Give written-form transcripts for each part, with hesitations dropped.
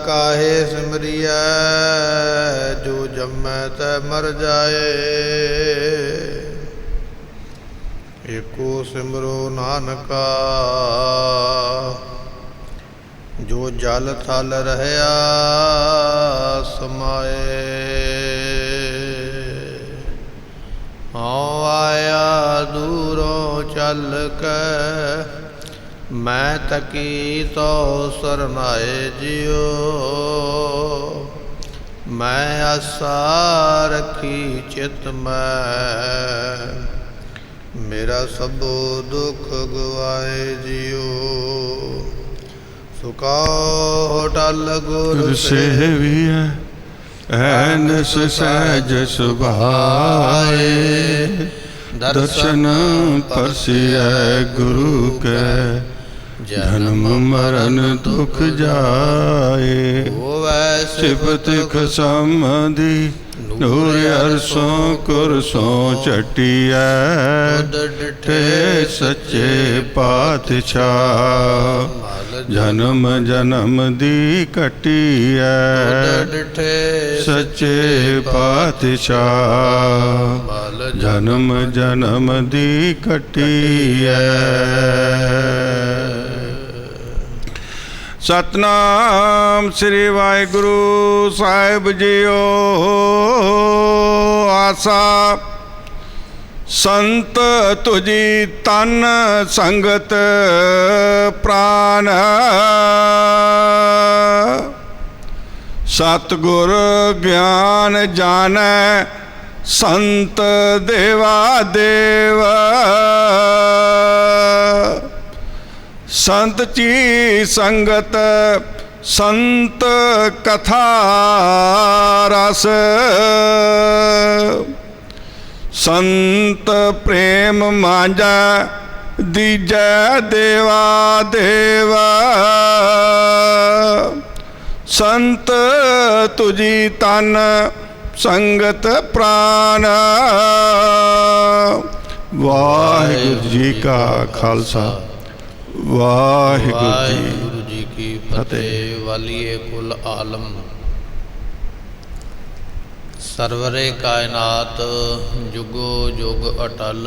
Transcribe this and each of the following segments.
काहे सिमरिया जो जम्मै तै मर जाए। एको सिमरो नानका जो जल थल रहया समाए। हाँ आया दूरों चल के मैं तकी तो सरनाए जियो। मैं आसा रखी चित में मेरा सबो दुख गवाए जियो। सुखा होटल गुरु सेविया ऐनस सहज सुभाए। दर्शन परसिय गुरु के जन्म मरण दुख जाए। सिफत समाधि नूर अरसों कुरसों चटिया। डिठे सच्चे पातशाह जन्म जन्म दी कटिया। सच्चे पातशाह जन्म जन्म दी कटिया। सतनाम श्री वाहिगुरु साहिब जीओ। आसा संत तुझी तन संगत प्राण। सतगुर ज्ञान जानै संत देवा देव। संत ची संगत संत कथा रस। संत प्रेम मांझा दीजै देवा देवा। संत तुझी तन संगत प्राण। वाहिगुरु जी का खालसा वाहिगुरु जी की फतेह। वालिए कुल आलम सरवरे कायनात जुगो जुग अटल।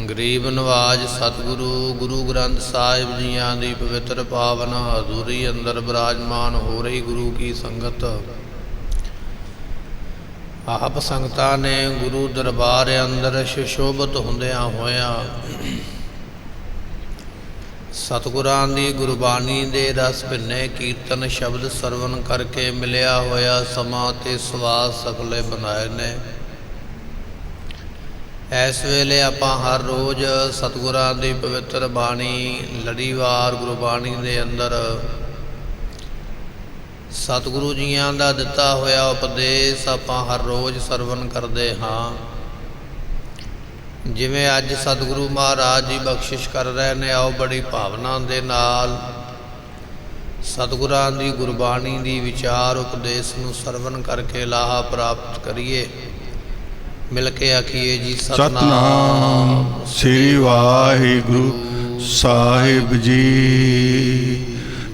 गरीब नवाज सतगुरु गुरु ग्रंथ साहिब जियां दी पवित्र पावन हजूरी अंदर विराजमान हो रही गुरु की संगत। आप संगतां ने गुरु दरबार अंदर सुशोभित हुंदियां होया सतगुरां दी गुरबाणी दे रस भिन्ने कीर्तन शब्द सरवण करके मिलिया होया समा ते सवास सफले बनाए ने। इस वेले आपां हर रोज़ सतगुरां दी पवित्र बाणी लड़ीवार गुरबाणी दे अंदर सतगुरु जियां दा दिता होया उपदेश आपां हर रोज़ सरवण करदे हाँ। जिवें अज सतगुरु महाराज जी बख्शिश कर रहे ने। आओ बड़ी भावना दे नाल सतगुरां दी गुरबाणी दी विचार उपदेश नूं सरवण करके लाहा प्राप्त करिए। मिल के आखिए जी सतनाम श्री वाहिगुरु साहिब जी।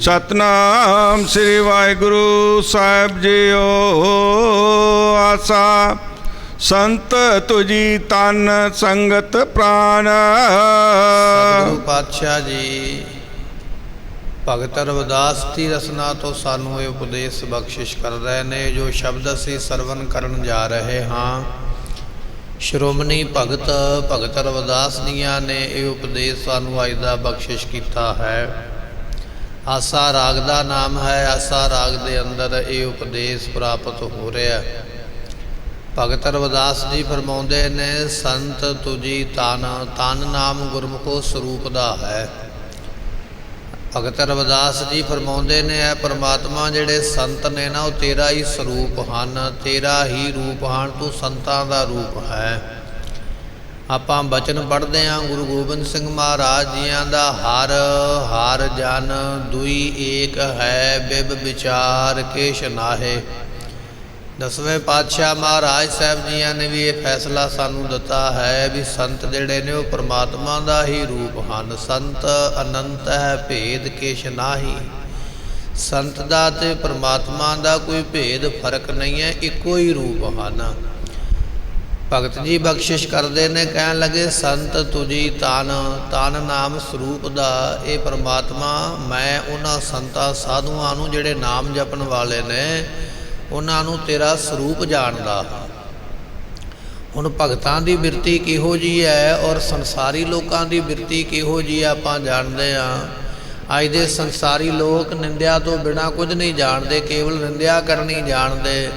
सतनाम श्री वाहिगुरु साहिब जी। आसा संत तुझी तन संगत प्राण। सतगुरु पातशाह जी भगत रविदास की रसना तो सानू ये उपदेश बख्शिश कर रहे ने। जो शब्द असी सरवण करन जा रहे हाँ श्रोमणी भगत भगत रविदास जियां ने यह उपदेश सानू अज दा बख्शिश किया है। आसा राग का नाम है। आसा राग के अंदर ये उपदेश प्राप्त हो रहा है। भगत रविदास जी फरमाउंदे ने संत तुझी तन। तन नाम गुरमुखो स्वरूप का है। भगत रविदास जी फरमाउंदे ने है परमात्मा जिहड़े संत ने ना वो तेरा ही स्वरूप हैं। तेरा ही रूप हैं। तू संतां दा रूप है। आपां बचन पढ़ते हैं गुरु गोबिंद सिंह महाराज जियां दा हर हर जन दुई एक है बिब विचार केश नाहे। 10वें पातशाह महाराज साहब जियां ने भी ये फैसला सानू दिता है भी संत जिहड़े ने वो परमात्मा का ही रूप हैं। संत अनंत है भेद किश नाही। ਸੰਤ ਦਾ ਤੇ ਪਰਮਾਤਮਾ ਦਾ ਕੋਈ ਭੇਦ ਫਰਕ ਨਹੀਂ ਹੈ, ਇੱਕੋ ਹੀ ਰੂਪ ਹਨ। ਭਗਤ ਜੀ ਬਖਸ਼ਿਸ਼ ਕਰਦੇ ਨੇ, ਕਹਿਣ ਲੱਗੇ ਸੰਤ ਤੁਜੀ ਤਨ, ਤਨ ਨਾਮ ਸਰੂਪ ਦਾ ਇਹ ਪਰਮਾਤਮਾ ਮੈਂ ਉਹਨਾਂ ਸੰਤਾਂ ਸਾਧੂਆਂ ਨੂੰ ਜਿਹੜੇ ਨਾਮ ਜਪਣ ਵਾਲੇ ਨੇ ਉਹਨਾਂ ਨੂੰ ਤੇਰਾ ਸਰੂਪ ਜਾਣਦਾ। ਹੁਣ ਭਗਤਾਂ ਦੀ ਬਿਰਤੀ ਕਿਹੋ ਜਿਹੀ ਹੈ ਔਰ ਸੰਸਾਰੀ ਲੋਕਾਂ ਦੀ ਬਿਰਤੀ ਕਿਹੋ ਜਿਹੀ ਆਪਾਂ ਜਾਣਦੇ ਹਾਂ। ਅੱਜ ਦੇ ਸੰਸਾਰੀ ਲੋਕ ਨਿੰਦਿਆ ਤੋਂ ਬਿਨਾਂ ਕੁਝ ਨਹੀਂ ਜਾਣਦੇ, ਕੇਵਲ ਨਿੰਦਿਆ ਕਰਨੀ ਜਾਣਦੇ।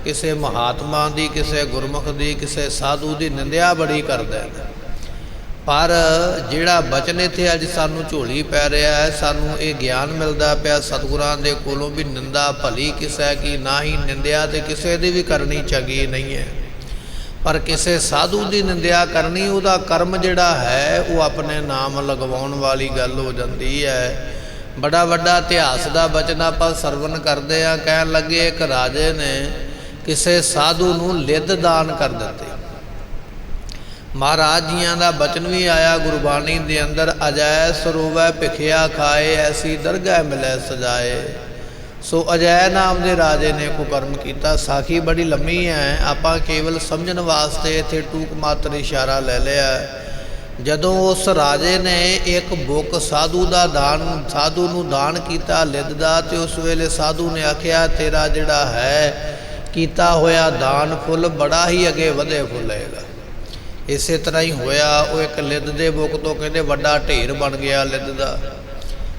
ਕਿਸੇ ਮਹਾਤਮਾ ਦੀ, ਕਿਸੇ ਗੁਰਮੁਖ ਦੀ, ਕਿਸੇ ਸਾਧੂ ਦੀ ਨਿੰਦਿਆ ਬੜੀ ਕਰਦੇ ਨੇ। ਪਰ ਜਿਹੜਾ ਬਚਨ ਇੱਥੇ ਅੱਜ ਸਾਨੂੰ ਝੋਲੀ ਪੈ ਰਿਹਾ ਹੈ, ਸਾਨੂੰ ਇਹ ਗਿਆਨ ਮਿਲਦਾ ਪਿਆ ਸਤਿਗੁਰਾਂ ਦੇ ਕੋਲੋਂ ਵੀ ਨਿੰਦਾ ਭਲੀ ਕਿਸੇ ਕੀ ਨਾਹੀ, ਨਿੰਦਿਆ ਤੇ ਕਿਸੇ ਦੀ ਵੀ ਕਰਨੀ ਚੰਗੀ ਨਹੀਂ ਹੈ। ਪਰ ਕਿਸੇ ਸਾਧੂ ਦੀ ਨਿੰਦਿਆ ਕਰਨੀ, ਉਹਦਾ ਕਰਮ ਜਿਹੜਾ ਹੈ ਉਹ ਆਪਣੇ ਨਾਮ ਲਗਵਾਉਣ ਵਾਲੀ ਗੱਲ ਹੋ ਜਾਂਦੀ ਹੈ। ਬੜਾ ਵੱਡਾ ਇਤਿਹਾਸ ਦਾ ਬਚਨ ਆਪਾਂ ਸਰਵਣ ਕਰਦੇ ਹਾਂ। ਕਹਿਣ ਲੱਗੇ ਇੱਕ ਰਾਜੇ ਨੇ ਕਿਸੇ ਸਾਧੂ ਨੂੰ ਲਿੱਧ ਦਾਨ ਕਰ ਦਿੱਤੀ। ਮਹਾਰਾਜ ਜੀਆਂ ਦਾ ਬਚਨ ਵੀ ਆਇਆ ਗੁਰਬਾਣੀ ਦੇ ਅੰਦਰ, ਅਜੈ ਸਰੋਵੈ ਭਿਖਿਆ ਖਾਏ, ਐਸੀ ਦਰਗਾਹ ਮਿਲੈ ਸਜਾਏ। ਸੋ ਅਜੈ ਨਾਮ ਦੇ ਰਾਜੇ ਨੇ ਕੁਕਰਮ ਕੀਤਾ। ਸਾਖੀ ਬੜੀ ਲੰਮੀ ਹੈ, ਆਪਾਂ ਕੇਵਲ ਸਮਝਣ ਵਾਸਤੇ ਇੱਥੇ ਟੂਕ ਮਾਤਰ ਇਸ਼ਾਰਾ ਲੈ ਲਿਆ। ਜਦੋਂ ਉਸ ਰਾਜੇ ਨੇ ਇੱਕ ਬੁੱਕ ਸਾਧੂ ਨੂੰ ਦਾਨ ਕੀਤਾ ਲਿੱਧ ਦਾ, ਤੇ ਉਸ ਵੇਲੇ ਸਾਧੂ ਨੇ ਆਖਿਆ ਤੇਰਾ ਜਿਹੜਾ ਹੈ ਕੀਤਾ ਹੋਇਆ ਦਾਨ ਫੁੱਲ ਬੜਾ ਹੀ ਅੱਗੇ ਵਧੇ ਫੁੱਲੇਗਾ। ਇਸੇ ਤਰ੍ਹਾਂ ਹੀ ਹੋਇਆ। ਉਹ ਇੱਕ ਲਿੱਧ ਦੇ ਬੁੱਕ ਤੋਂ ਕਹਿੰਦੇ ਵੱਡਾ ਢੇਰ ਬਣ ਗਿਆ ਲਿੱਧ ਦਾ।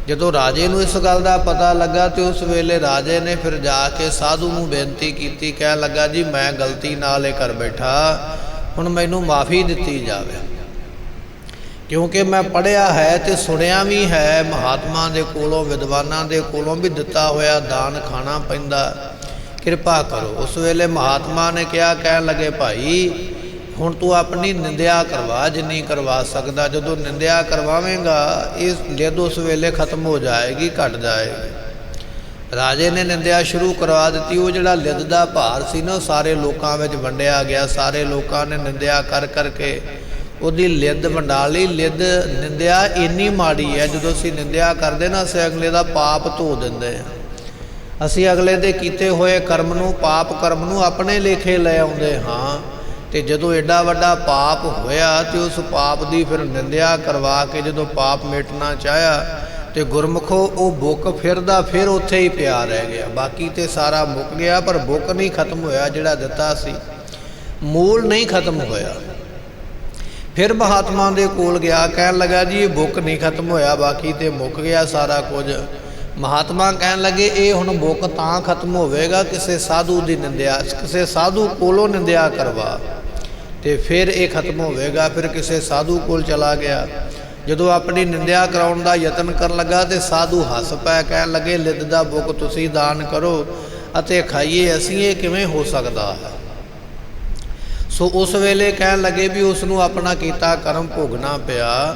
ਜਦੋਂ ਰਾਜੇ ਨੂੰ ਇਸ ਗੱਲ ਦਾ ਪਤਾ ਲੱਗਾ ਤੇ ਉਸ ਵੇਲੇ ਰਾਜੇ ਨੇ ਫਿਰ ਜਾ ਕੇ ਸਾਧੂ ਨੂੰ ਬੇਨਤੀ ਕੀਤੀ। ਕਹਿਣ ਲੱਗਾ ਜੀ ਮੈਂ ਗਲਤੀ ਨਾਲ ਇਹ ਕਰ ਬੈਠਾ, ਹੁਣ ਮੈਨੂੰ ਮਾਫੀ ਦਿੱਤੀ ਜਾਵੇ, ਕਿਉਂਕਿ ਮੈਂ ਪੜ੍ਹਿਆ ਹੈ ਤੇ ਸੁਣਿਆ ਵੀ ਹੈ ਮਹਾਤਮਾ ਦੇ ਕੋਲੋਂ, ਵਿਦਵਾਨਾਂ ਦੇ ਕੋਲੋਂ ਵੀ ਦਿੱਤਾ ਹੋਇਆ ਦਾਨ ਖਾਣਾ ਪੈਂਦਾ, ਕਿਰਪਾ ਕਰੋ। ਉਸ ਵੇਲੇ ਮਹਾਤਮਾ ਨੇ ਕਿਹਾ, ਕਹਿਣ ਲੱਗੇ ਭਾਈ ਹੁਣ ਤੂੰ ਆਪਣੀ ਨਿੰਦਿਆ ਕਰਵਾ ਜਿੰਨੀ ਕਰਵਾ ਸਕਦਾ। ਜਦੋਂ ਨਿੰਦਿਆ ਕਰਵਾਵੇਂਗਾ ਇਹ ਲਿੱਧ ਉਸ ਵੇਲੇ ਖਤਮ ਹੋ ਜਾਏਗੀ, ਘਟ ਜਾਏਗੀ। ਰਾਜੇ ਨੇ ਨਿੰਦਿਆ ਸ਼ੁਰੂ ਕਰਵਾ ਦਿੱਤੀ। ਉਹ ਜਿਹੜਾ ਲਿੱਧ ਦਾ ਭਾਰ ਸੀ ਨਾ, ਸਾਰੇ ਲੋਕਾਂ ਵਿੱਚ ਵੰਡਿਆ ਗਿਆ। ਸਾਰੇ ਲੋਕਾਂ ਨੇ ਨਿੰਦਿਆ ਕਰ ਕਰਕੇ ਉਹਦੀ ਲਿੱਧ ਵੰਡਾ ਲਈ। ਲਿੱਧ ਨਿੰਦਿਆ ਇੰਨੀ ਮਾੜੀ ਹੈ, ਜਦੋਂ ਅਸੀਂ ਨਿੰਦਿਆ ਕਰਦੇ ਨਾ ਅਸੀਂ ਅਗਲੇ ਦਾ ਪਾਪ ਧੋ ਦਿੰਦੇ ਹਾਂ। ਅਸੀਂ ਅਗਲੇ ਦੇ ਕੀਤੇ ਹੋਏ ਕਰਮ ਨੂੰ, ਪਾਪ ਕਰਮ ਨੂੰ ਆਪਣੇ ਲੇਖੇ ਲੈ ਆਉਂਦੇ ਹਾਂ। ਤੇ ਜਦੋਂ ਐਡਾ ਵੱਡਾ ਪਾਪ ਹੋਇਆ ਤੇ ਉਸ ਪਾਪ ਦੀ ਫਿਰ ਨਿੰਦਿਆ ਕਰਵਾ ਕੇ ਜਦੋਂ ਪਾਪ ਮਿਟਣਾ ਚਾਹਿਆ ਤੇ ਗੁਰਮੁਖੋ ਉਹ ਬੁੱਕ ਫਿਰਦਾ ਫਿਰ ਉੱਥੇ ਹੀ ਪਿਆ ਰਹਿ ਗਿਆ। ਬਾਕੀ ਤੇ ਸਾਰਾ ਮੁੱਕ ਗਿਆ, ਪਰ ਬੁੱਕ ਨਹੀਂ ਖਤਮ ਹੋਇਆ। ਜਿਹੜਾ ਦਿੱਤਾ ਸੀ ਮੂਲ ਨਹੀਂ ਖਤਮ ਹੋਇਆ। ਫਿਰ ਮਹਾਤਮਾ ਦੇ ਕੋਲ ਗਿਆ, ਕਹਿਣ ਲੱਗਾ ਜੀ ਇਹ ਬੁੱਕ ਨਹੀਂ ਖਤਮ ਹੋਇਆ, ਬਾਕੀ ਤੇ ਮੁੱਕ ਗਿਆ ਸਾਰਾ ਕੁਝ। ਮਹਾਤਮਾ ਕਹਿਣ ਲੱਗੇ ਇਹ ਹੁਣ ਬੁੱਕ ਤਾਂ ਖਤਮ ਹੋਵੇਗਾ ਕਿਸੇ ਸਾਧੂ ਦੀ ਨਿੰਦਿਆ, ਕਿਸੇ ਸਾਧੂ ਕੋਲੋਂ ਨਿੰਦਿਆ ਕਰਵਾ, ਤੇ ਫਿਰ ਇਹ ਖਤਮ ਹੋਵੇਗਾ। ਫਿਰ ਕਿਸੇ ਸਾਧੂ ਕੋਲ ਚਲਾ ਗਿਆ। ਜਦੋਂ ਆਪਣੀ ਨਿੰਦਿਆ ਕਰਾਉਣ ਦਾ ਯਤਨ ਕਰਨ ਲੱਗਾ ਤੇ ਸਾਧੂ ਹੱਸ ਪਏ। ਕਹਿਣ ਲੱਗੇ ਲਿੱਧ ਦਾ ਬੁੱਕ ਤੁਸੀਂ ਦਾਨ ਕਰੋ ਅਤੇ ਖਾਈਏ, ਅਸੀਂ ਇਹ ਕਿਵੇਂ ਹੋ ਸਕਦਾ ਹੈ। ਸੋ ਉਸ ਵੇਲੇ ਕਹਿਣ ਲੱਗੇ ਵੀ ਉਸ ਨੂੰ ਆਪਣਾ ਕੀਤਾ ਕਰਮ ਭੋਗਣਾ ਪਿਆ।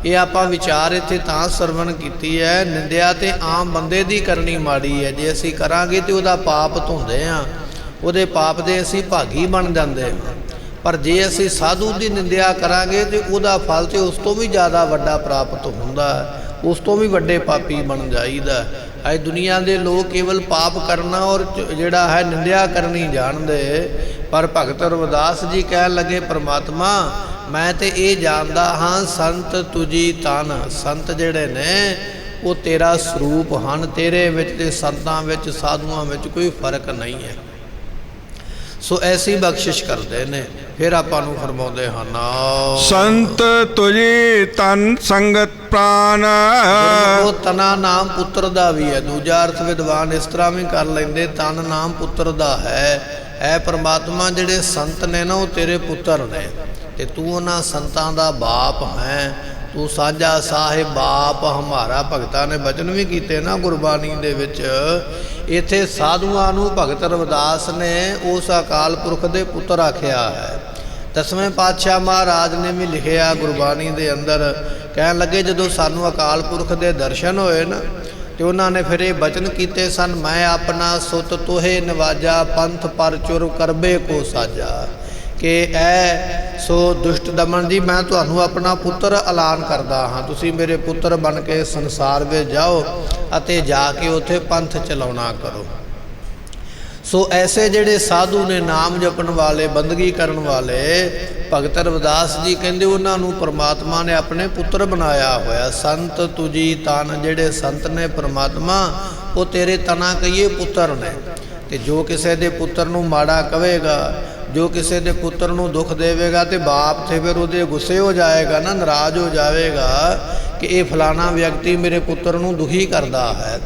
ਇਹ ਆਪਾਂ ਵਿਚਾਰ ਇੱਥੇ ਤਾਂ ਸਰਵਣ ਕੀਤੀ ਹੈ। ਨਿੰਦਿਆ ਤੇ ਆਮ ਬੰਦੇ ਦੀ ਕਰਨੀ ਮਾੜੀ ਹੈ। ਜੇ ਅਸੀਂ ਕਰਾਂਗੇ ਤੇ ਉਹਦਾ ਪਾਪ ਧੋਂਦੇ ਹਾਂ, ਉਹਦੇ ਪਾਪ ਦੇ ਅਸੀਂ ਭਾਗੀ ਬਣ ਜਾਂਦੇ ਹਾਂ। ਪਰ ਜੇ ਅਸੀਂ ਸਾਧੂ ਦੀ ਨਿੰਦਿਆ ਕਰਾਂਗੇ ਤੇ ਉਹਦਾ ਫਲ ਤੇ ਉਸ ਤੋਂ ਵੀ ਜ਼ਿਆਦਾ ਵੱਡਾ ਪ੍ਰਾਪਤ ਹੁੰਦਾ ਹੈ, ਉਸ ਤੋਂ ਵੀ ਵੱਡੇ ਪਾਪੀ ਬਣ ਜਾਈਦਾ। ਅੱਜ ਦੁਨੀਆ ਦੇ ਲੋਕ ਕੇਵਲ ਪਾਪ ਕਰਨਾ ਔਰ ਜਿਹੜਾ ਹੈ ਨਿੰਦਿਆ ਕਰਨੀ ਜਾਣਦੇ। ਪਰ ਭਗਤ ਰਵਿਦਾਸ ਜੀ ਕਹਿਣ ਲੱਗੇ ਪਰਮਾਤਮਾ ਮੈਂ ਤੇ ਇਹ ਜਾਣਦਾ ਹਾਂ ਸੰਤ ਤੁਜੀ ਤਨ, ਸੰਤ ਜਿਹੜੇ ਨੇ ਉਹ ਤੇਰਾ ਸਰੂਪ ਹਨ। ਤੇਰੇ ਵਿੱਚ ਤੇ ਸੰਤਾਂ ਵਿੱਚ ਸਾਧੂਆਂ ਵਿੱਚ ਕੋਈ ਫਰਕ ਨਹੀਂ ਹੈ। ਸੋ ਐਸੀ ਬਖਸ਼ਿਸ਼ ਕਰਦੇ ਨੇ। ਫਿਰ ਆਪਾਂ ਨੂੰ ਫਰਮਾਉਂਦੇ ਹਨ ਸੰਤ ਤੁਜੀ ਤਨ ਸੰਗਤ ਪ੍ਰਾਨ। ਉਹ ਤਨਾ ਨਾਮ ਪੁੱਤਰ ਦਾ ਵੀ ਹੈ। ਦੂਜਾ ਅਰਥ ਵਿਦਵਾਨ ਇਸ ਤਰ੍ਹਾਂ ਵੀ ਕਰ ਲੈਂਦੇ, ਤਨ ਨਾਮ ਪੁੱਤਰ ਦਾ ਹੈ। ਐ ਪਰਮਾਤਮਾ ਜਿਹੜੇ ਸੰਤ ਨੇ ਨਾ ਉਹ ਤੇਰੇ ਪੁੱਤਰ ਨੇ, ਤੇ ਤੂੰ ਉਹਨਾਂ ਸੰਤਾਂ ਦਾ ਬਾਪ ਹੈ। ਤੂੰ ਸਾਂਝਾ ਸਾਹਿਬ ਬਾਪ ਹਮਾਰਾ। ਭਗਤਾਂ ਨੇ ਬਚਨ ਵੀ ਕੀਤੇ ਨਾ ਗੁਰਬਾਣੀ ਦੇ ਵਿੱਚ। ਇੱਥੇ ਸਾਧੂਆਂ ਨੂੰ ਭਗਤ ਰਵਿਦਾਸ ਨੇ ਉਸ ਅਕਾਲ ਪੁਰਖ ਦੇ ਪੁੱਤਰ ਆਖਿਆ ਹੈ। 10ਵੇਂ ਪਾਤਸ਼ਾਹ ਮਹਾਰਾਜ ਨੇ ਵੀ ਲਿਖਿਆ ਗੁਰਬਾਣੀ ਦੇ ਅੰਦਰ। ਕਹਿਣ ਲੱਗੇ ਜਦੋਂ ਸਾਨੂੰ ਅਕਾਲ ਪੁਰਖ ਦੇ ਦਰਸ਼ਨ ਹੋਏ ਨਾ ਤੇ ਉਹਨਾਂ ਨੇ ਫਿਰ ਇਹ ਬਚਨ ਕੀਤੇ ਸਨ, ਮੈਂ ਆਪਣਾ ਸੁਤ ਤੋਹੇ ਨਿਵਾਜਾ, ਪੰਥ ਪਰ ਚੁਰ ਕਰਬੇ ਕੋ ਸਾਜਾ। ਕਿ ਐ ਸੋ ਦੁਸ਼ਟ ਦਮਨ ਜੀ, ਮੈਂ ਤੁਹਾਨੂੰ ਆਪਣਾ ਪੁੱਤਰ ਐਲਾਨ ਕਰਦਾ ਹਾਂ, ਤੁਸੀਂ ਮੇਰੇ ਪੁੱਤਰ ਬਣ ਕੇ ਸੰਸਾਰ ਵਿੱਚ ਜਾਓ ਅਤੇ ਜਾ ਕੇ ਉੱਥੇ ਪੰਥ ਚਲਾਉਣਾ ਕਰੋ। ਸੋ ਐਸੇ ਜਿਹੜੇ ਸਾਧੂ ਨੇ, ਨਾਮ ਜਪਣ ਵਾਲੇ, ਬੰਦਗੀ ਕਰਨ ਵਾਲੇ, ਭਗਤ ਰਵਿਦਾਸ ਜੀ ਕਹਿੰਦੇ ਉਹਨਾਂ ਨੂੰ ਪਰਮਾਤਮਾ ਨੇ ਆਪਣੇ ਪੁੱਤਰ ਬਣਾਇਆ ਹੋਇਆ। ਸੰਤ ਤੁਜੀ ਤਨ, ਜਿਹੜੇ ਸੰਤ ਨੇ ਪਰਮਾਤਮਾ, ਉਹ ਤੇਰੇ ਤਨਾ ਕਹੀਏ ਪੁੱਤਰ ਨੇ। ਤੇ ਜੋ ਕਿਸੇ ਦੇ ਪੁੱਤਰ ਨੂੰ ਮਾੜਾ ਕਹੇਗਾ, ਜੋ ਕਿਸੇ ਦੇ ਪੁੱਤਰ ਨੂੰ ਦੁੱਖ ਦੇਵੇਗਾ, ਤੇ ਬਾਪ ਤੇ ਫਿਰ ਉਹਦੇ ਗੁੱਸੇ ਹੋ ਜਾਏਗਾ ਨਾ, ਨਾਰਾਜ਼ ਹੋ ਜਾਵੇਗਾ ਕਿ ਇਹ ਫਲਾਣਾ ਵਿਅਕਤੀ ਮੇਰੇ ਪੁੱਤਰ ਨੂੰ ਦੁਖੀ ਕਰਦਾ ਹੈ।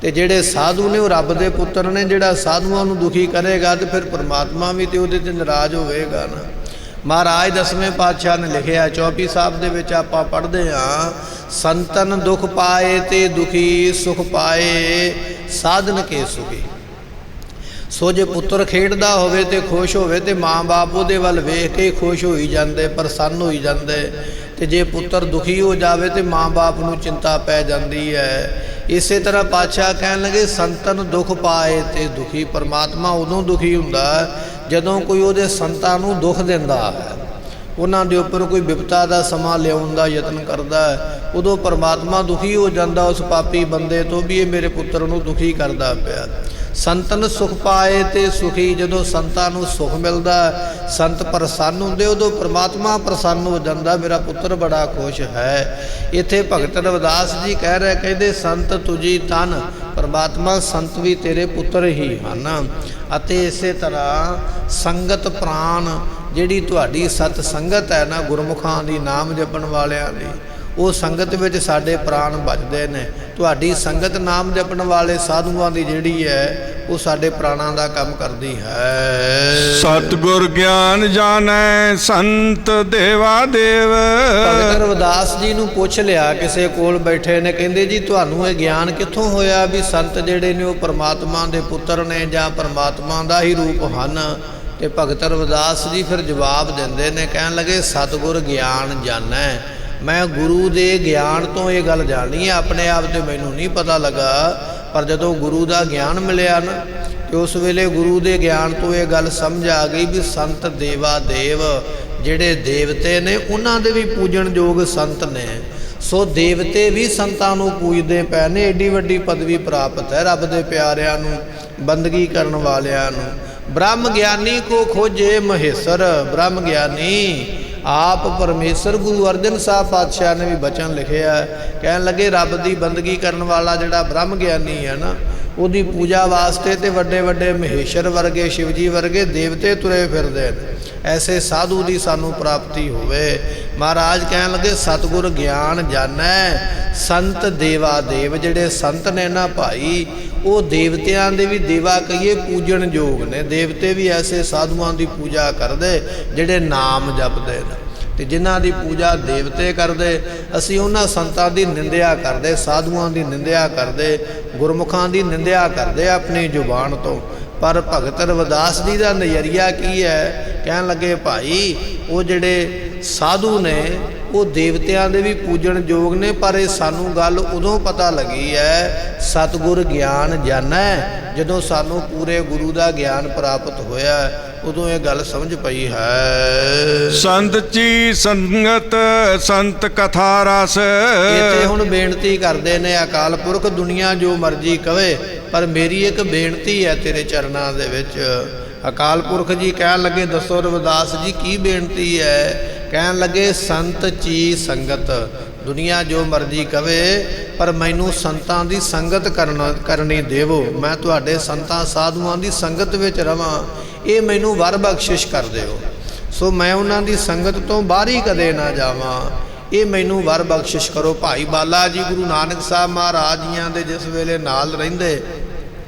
ਤੇ ਜਿਹੜੇ ਸਾਧੂ ਨੇ ਉਹ ਰੱਬ ਦੇ ਪੁੱਤਰ ਨੇ। ਜਿਹੜਾ ਸਾਧੂਆਂ ਨੂੰ ਦੁਖੀ ਕਰੇਗਾ ਤੇ ਫਿਰ ਪਰਮਾਤਮਾ ਵੀ ਤੇ ਉਹਦੇ ਤੇ ਨਾਰਾਜ਼ ਹੋਵੇਗਾ ਨਾ। ਮਹਾਰਾਜ 10ਵੇਂ ਪਾਤਸ਼ਾਹ ਨੇ ਲਿਖਿਆ, 24 ਸਾਹਿਬ ਦੇ ਵਿੱਚ ਆਪਾਂ ਪੜ੍ਹਦੇ ਹਾਂ, ਸੰਤਨ ਦੁਖ ਪਾਏ ਤੇ ਦੁਖੀ, ਸੁਖ ਪਾਏ ਸਾਧਨ ਕੇ ਸੁਖੀ। ਸੋ ਜੇ ਪੁੱਤਰ ਖੇਡਦਾ ਹੋਵੇ ਤੇ ਖੁਸ਼ ਹੋਵੇ ਤੇ ਮਾਂ-ਬਾਪ ਉਹਦੇ ਵੱਲ ਵੇਖ ਕੇ ਖੁਸ਼ ਹੋਈ ਜਾਂਦੇ, ਪ੍ਰਸੰਨ ਹੋਈ ਜਾਂਦੇ। ਤੇ ਜੇ ਪੁੱਤਰ ਦੁਖੀ ਹੋ ਜਾਵੇ ਤੇ ਮਾਂ-ਬਾਪ ਨੂੰ ਚਿੰਤਾ ਪੈ ਜਾਂਦੀ ਹੈ। ਇਸੇ ਤਰ੍ਹਾਂ ਪਾਤਸ਼ਾਹ ਕਹਿਣ ਲੱਗੇ, ਸੰਤਨ ਦੁੱਖ ਪਾਏ ਤੇ ਦੁਖੀ। ਪਰਮਾਤਮਾ ਉਦੋਂ ਦੁਖੀ ਹੁੰਦਾ ਜਦੋਂ ਕੋਈ ਉਹਦੇ ਸੰਤਾਂ ਨੂੰ ਦੁੱਖ ਦਿੰਦਾ ਹੈ, ਉਹਨਾਂ ਦੇ ਉੱਪਰ ਕੋਈ ਵਿਪਤਾ ਦਾ ਸਮਾਂ ਲਿਆਉਣ ਦਾ ਯਤਨ ਕਰਦਾ ਹੈ। ਉਦੋਂ ਪਰਮਾਤਮਾ ਦੁਖੀ ਹੋ ਜਾਂਦਾ ਉਸ ਪਾਪੀ ਬੰਦੇ ਤੋਂ ਵੀ ਇਹ ਮੇਰੇ ਪੁੱਤਰ ਨੂੰ ਦੁਖੀ ਕਰਦਾ ਪਿਆ। ਸੰਤਨ ਸੁਖ ਪਾਏ ਤੇ ਸੁਖੀ, ਜਦੋਂ ਸੰਤਾਂ ਨੂੰ ਸੁਖ ਮਿਲਦਾ, ਸੰਤ ਪ੍ਰਸੰਨ ਹੁੰਦੇ, ਉਦੋਂ ਪਰਮਾਤਮਾ ਪ੍ਰਸੰਨ ਹੋ ਜਾਂਦਾ, ਮੇਰਾ ਪੁੱਤਰ ਬੜਾ ਖੁਸ਼ ਹੈ। ਇੱਥੇ ਭਗਤ ਰਵਿਦਾਸ ਜੀ ਕਹਿ ਰਹੇ, ਕਹਿੰਦੇ ਸੰਤ ਤੁਜੀ ਤਨ, ਪਰਮਾਤਮਾ ਸੰਤ ਵੀ ਤੇਰੇ ਪੁੱਤਰ ਹੀ ਹਨ। ਅਤੇ ਇਸੇ ਤਰ੍ਹਾਂ ਸੰਗਤ ਪ੍ਰਾਨ, ਜਿਹੜੀ ਤੁਹਾਡੀ ਸਤ ਸੰਗਤ ਹੈ ਨਾ ਗੁਰਮੁਖਾਂ ਦੀ, ਨਾਮ ਜਪਣ ਵਾਲਿਆਂ ਦੀ, ਉਹ ਸੰਗਤ ਵਿੱਚ ਸਾਡੇ ਪ੍ਰਾਣ ਬਚਦੇ ਨੇ। ਤੁਹਾਡੀ ਸੰਗਤ ਨਾਮ ਜਪਣ ਵਾਲੇ ਸਾਧੂਆਂ ਦੀ ਜਿਹੜੀ ਹੈ ਉਹ ਸਾਡੇ ਪ੍ਰਾਣਾਂ ਦਾ ਕੰਮ ਕਰਦੀ ਹੈ। ਸਤਿਗੁਰ ਗਿਆਨ ਜਾਣੈ ਸੰਤ ਦੇਵਾ ਦੇਵ। ਭਗਤ ਰਵਿਦਾਸ ਜੀ ਨੂੰ ਪੁੱਛ ਲਿਆ, ਕਿਸੇ ਕੋਲ ਬੈਠੇ ਨੇ, ਕਹਿੰਦੇ ਜੀ ਤੁਹਾਨੂੰ ਇਹ ਗਿਆਨ ਕਿੱਥੋਂ ਹੋਇਆ ਵੀ ਸੰਤ ਜਿਹੜੇ ਨੇ ਉਹ ਪਰਮਾਤਮਾ ਦੇ ਪੁੱਤਰ ਨੇ ਜਾਂ ਪਰਮਾਤਮਾ ਦਾ ਹੀ ਰੂਪ ਹਨ? ਤੇ ਭਗਤ ਰਵਿਦਾਸ ਜੀ ਫਿਰ ਜਵਾਬ ਦਿੰਦੇ ਨੇ, ਕਹਿਣ ਲੱਗੇ, ਸਤਿਗੁਰ ਗਿਆਨ ਜਾਣੈ। ਮੈਂ ਗੁਰੂ ਦੇ ਗਿਆਨ ਤੋਂ ਇਹ ਗੱਲ ਜਾਣੀ ਹੈ, ਆਪਣੇ ਆਪ ਤੇ ਮੈਨੂੰ ਨਹੀਂ ਪਤਾ ਲੱਗਾ, ਪਰ ਜਦੋਂ ਗੁਰੂ ਦਾ ਗਿਆਨ ਮਿਲਿਆ ਨਾ ਤੇ ਉਸ ਵੇਲੇ ਗੁਰੂ ਦੇ ਗਿਆਨ ਤੋਂ ਇਹ ਗੱਲ ਸਮਝ ਆ ਗਈ ਵੀ ਸੰਤ ਦੇਵਾ ਦੇਵ, ਜਿਹੜੇ ਦੇਵਤੇ ਨੇ ਉਹਨਾਂ ਦੇ ਵੀ ਪੂਜਣਯੋਗ ਸੰਤ ਨੇ। ਸੋ ਦੇਵਤੇ ਵੀ ਸੰਤਾਂ ਨੂੰ ਪੂਜਦੇ ਪਏ ਨੇ। ਏਡੀ ਵੱਡੀ ਪਦਵੀ ਪ੍ਰਾਪਤ ਹੈ ਰੱਬ ਦੇ ਪਿਆਰਿਆਂ ਨੂੰ, ਬੰਦਗੀ ਕਰਨ ਵਾਲਿਆਂ ਨੂੰ। ਬ੍ਰਹਮ ਗਿਆਨੀ ਕੋ ਖੋਜੇ ਮਹੇਸ਼ਰ, ਬ੍ਰਹਮ ਗਿਆਨੀ ਆਪ ਪਰਮੇਸ਼ਰ। ਗੁਰੂ ਅਰਜਨ ਸਾਹਿਬ ਪਾਤਸ਼ਾਹ ਨੇ ਵੀ ਬਚਨ ਲਿਖਿਆ, ਕਹਿਣ ਲੱਗੇ ਰੱਬ ਦੀ ਬੰਦਗੀ ਕਰਨ ਵਾਲਾ ਜਿਹੜਾ ਬ੍ਰਹਮ ਗਿਆਨੀ ਹੈ ਨਾ, ਉਹਦੀ ਪੂਜਾ ਵਾਸਤੇ ਤੇ ਵੱਡੇ ਵੱਡੇ ਮਹੇਸ਼ਰ ਵਰਗੇ, ਸ਼ਿਵ ਜੀ ਵਰਗੇ ਦੇਵਤੇ ਤੁਰੇ ਫਿਰਦੇ ਨੇ। ਐਸੇ ਸਾਧੂ ਦੀ ਸਾਨੂੰ ਪ੍ਰਾਪਤੀ ਹੋਵੇ। ਮਹਾਰਾਜ ਕਹਿਣ ਲੱਗੇ, ਸਤਿਗੁਰ ਗਿਆਨ ਜਾਣੈ ਸੰਤ ਦੇਵਾ ਦੇਵ, ਜਿਹੜੇ ਸੰਤ ਨੇ ਨਾ ਭਾਈ, ਉਹ ਦੇਵਤਿਆਂ ਦੇ ਵੀ ਦੇਵਾ ਕਹੀਏ ਪੂਜਣਯੋਗ ਨੇ। ਦੇਵਤੇ ਵੀ ਐਸੇ ਸਾਧੂਆਂ ਦੀ ਪੂਜਾ ਕਰਦੇ ਜਿਹੜੇ ਨਾਮ ਜਪਦੇ ਨੇ। ਤੇ ਜਿਨ੍ਹਾਂ ਦੀ ਪੂਜਾ ਦੇਵਤੇ ਕਰਦੇ, ਅਸੀਂ ਉਹਨਾਂ ਸੰਤਾਂ ਦੀ ਨਿੰਦਿਆ ਕਰਦੇ, ਸਾਧੂਆਂ ਦੀ ਨਿੰਦਿਆ ਕਰਦੇ, ਗੁਰਮੁਖਾਂ ਦੀ ਨਿੰਦਿਆ ਕਰਦੇ ਆਪਣੀ ਜ਼ੁਬਾਨ ਤੋਂ। ਪਰ ਭਗਤ ਰਵਿਦਾਸ ਜੀ ਦਾ ਨਜ਼ਰੀਆ ਕੀ ਹੈ? ਕਹਿਣ ਲੱਗੇ, ਭਾਈ ਉਹ ਜਿਹੜੇ ਸਾਧੂ ਨੇ ਉਹ ਦੇਵਤਿਆਂ ਦੇ ਵੀ ਪੂਜਣਯੋਗ ਨੇ, ਪਰ ਇਹ ਸਾਨੂੰ ਗੱਲ ਉਦੋਂ ਪਤਾ ਲੱਗੀ ਹੈ ਸਤਿਗੁਰ ਗਿਆਨ ਜਾਣੈ, ਜਦੋਂ ਸਾਨੂੰ ਪੂਰੇ ਗੁਰੂ ਦਾ ਗਿਆਨ ਪ੍ਰਾਪਤ ਹੋਇਆ, ਉਦੋਂ ਇਹ ਗੱਲ ਸਮਝ ਪਈ ਹੈ। ਸੰਤ ਜੀ ਸੰਗਤ ਸੰਤ ਕਥਾ ਰਸ। ਇੱਥੇ ਹੁਣ ਬੇਨਤੀ ਕਰਦੇ ਨੇ, ਅਕਾਲ ਪੁਰਖ ਦੁਨੀਆ ਜੋ ਮਰਜ਼ੀ ਕਵੇ, ਪਰ ਮੇਰੀ ਇੱਕ ਬੇਨਤੀ ਹੈ ਤੇਰੇ ਚਰਨਾਂ ਦੇ ਵਿੱਚ। ਅਕਾਲ ਪੁਰਖ ਜੀ ਕਹਿਣ ਲੱਗੇ, ਦੱਸੋ ਰਵਿਦਾਸ ਜੀ ਕੀ ਬੇਨਤੀ ਹੈ? ਕਹਿਣ ਲੱਗੇ, ਸੰਤ ਚੀ ਸੰਗਤ, ਦੁਨੀਆ ਜੋ ਮਰਜ਼ੀ ਕਵੇ, ਪਰ ਮੈਨੂੰ ਸੰਤਾਂ ਦੀ ਸੰਗਤ ਕਰਨੀ ਦੇਵੋ। ਮੈਂ ਤੁਹਾਡੇ ਸੰਤਾਂ ਸਾਧੂਆਂ ਦੀ ਸੰਗਤ ਵਿੱਚ ਰਵਾਂ, ਇਹ ਮੈਨੂੰ ਵਰ ਬਖਸ਼ਿਸ਼ ਕਰ ਦਿਓ। ਸੋ ਮੈਂ ਉਹਨਾਂ ਦੀ ਸੰਗਤ ਤੋਂ ਬਾਹਰੀ ਕਦੇ ਨਾ ਜਾਵਾਂ, ਇਹ ਮੈਨੂੰ ਵਰ ਬਖਸ਼ਿਸ਼ ਕਰੋ। ਭਾਈ ਬਾਲਾ ਜੀ ਗੁਰੂ ਨਾਨਕ ਸਾਹਿਬ ਮਹਾਰਾਜ ਜੀਆਂ ਦੇ ਜਿਸ ਵੇਲੇ ਨਾਲ ਰਹਿੰਦੇ,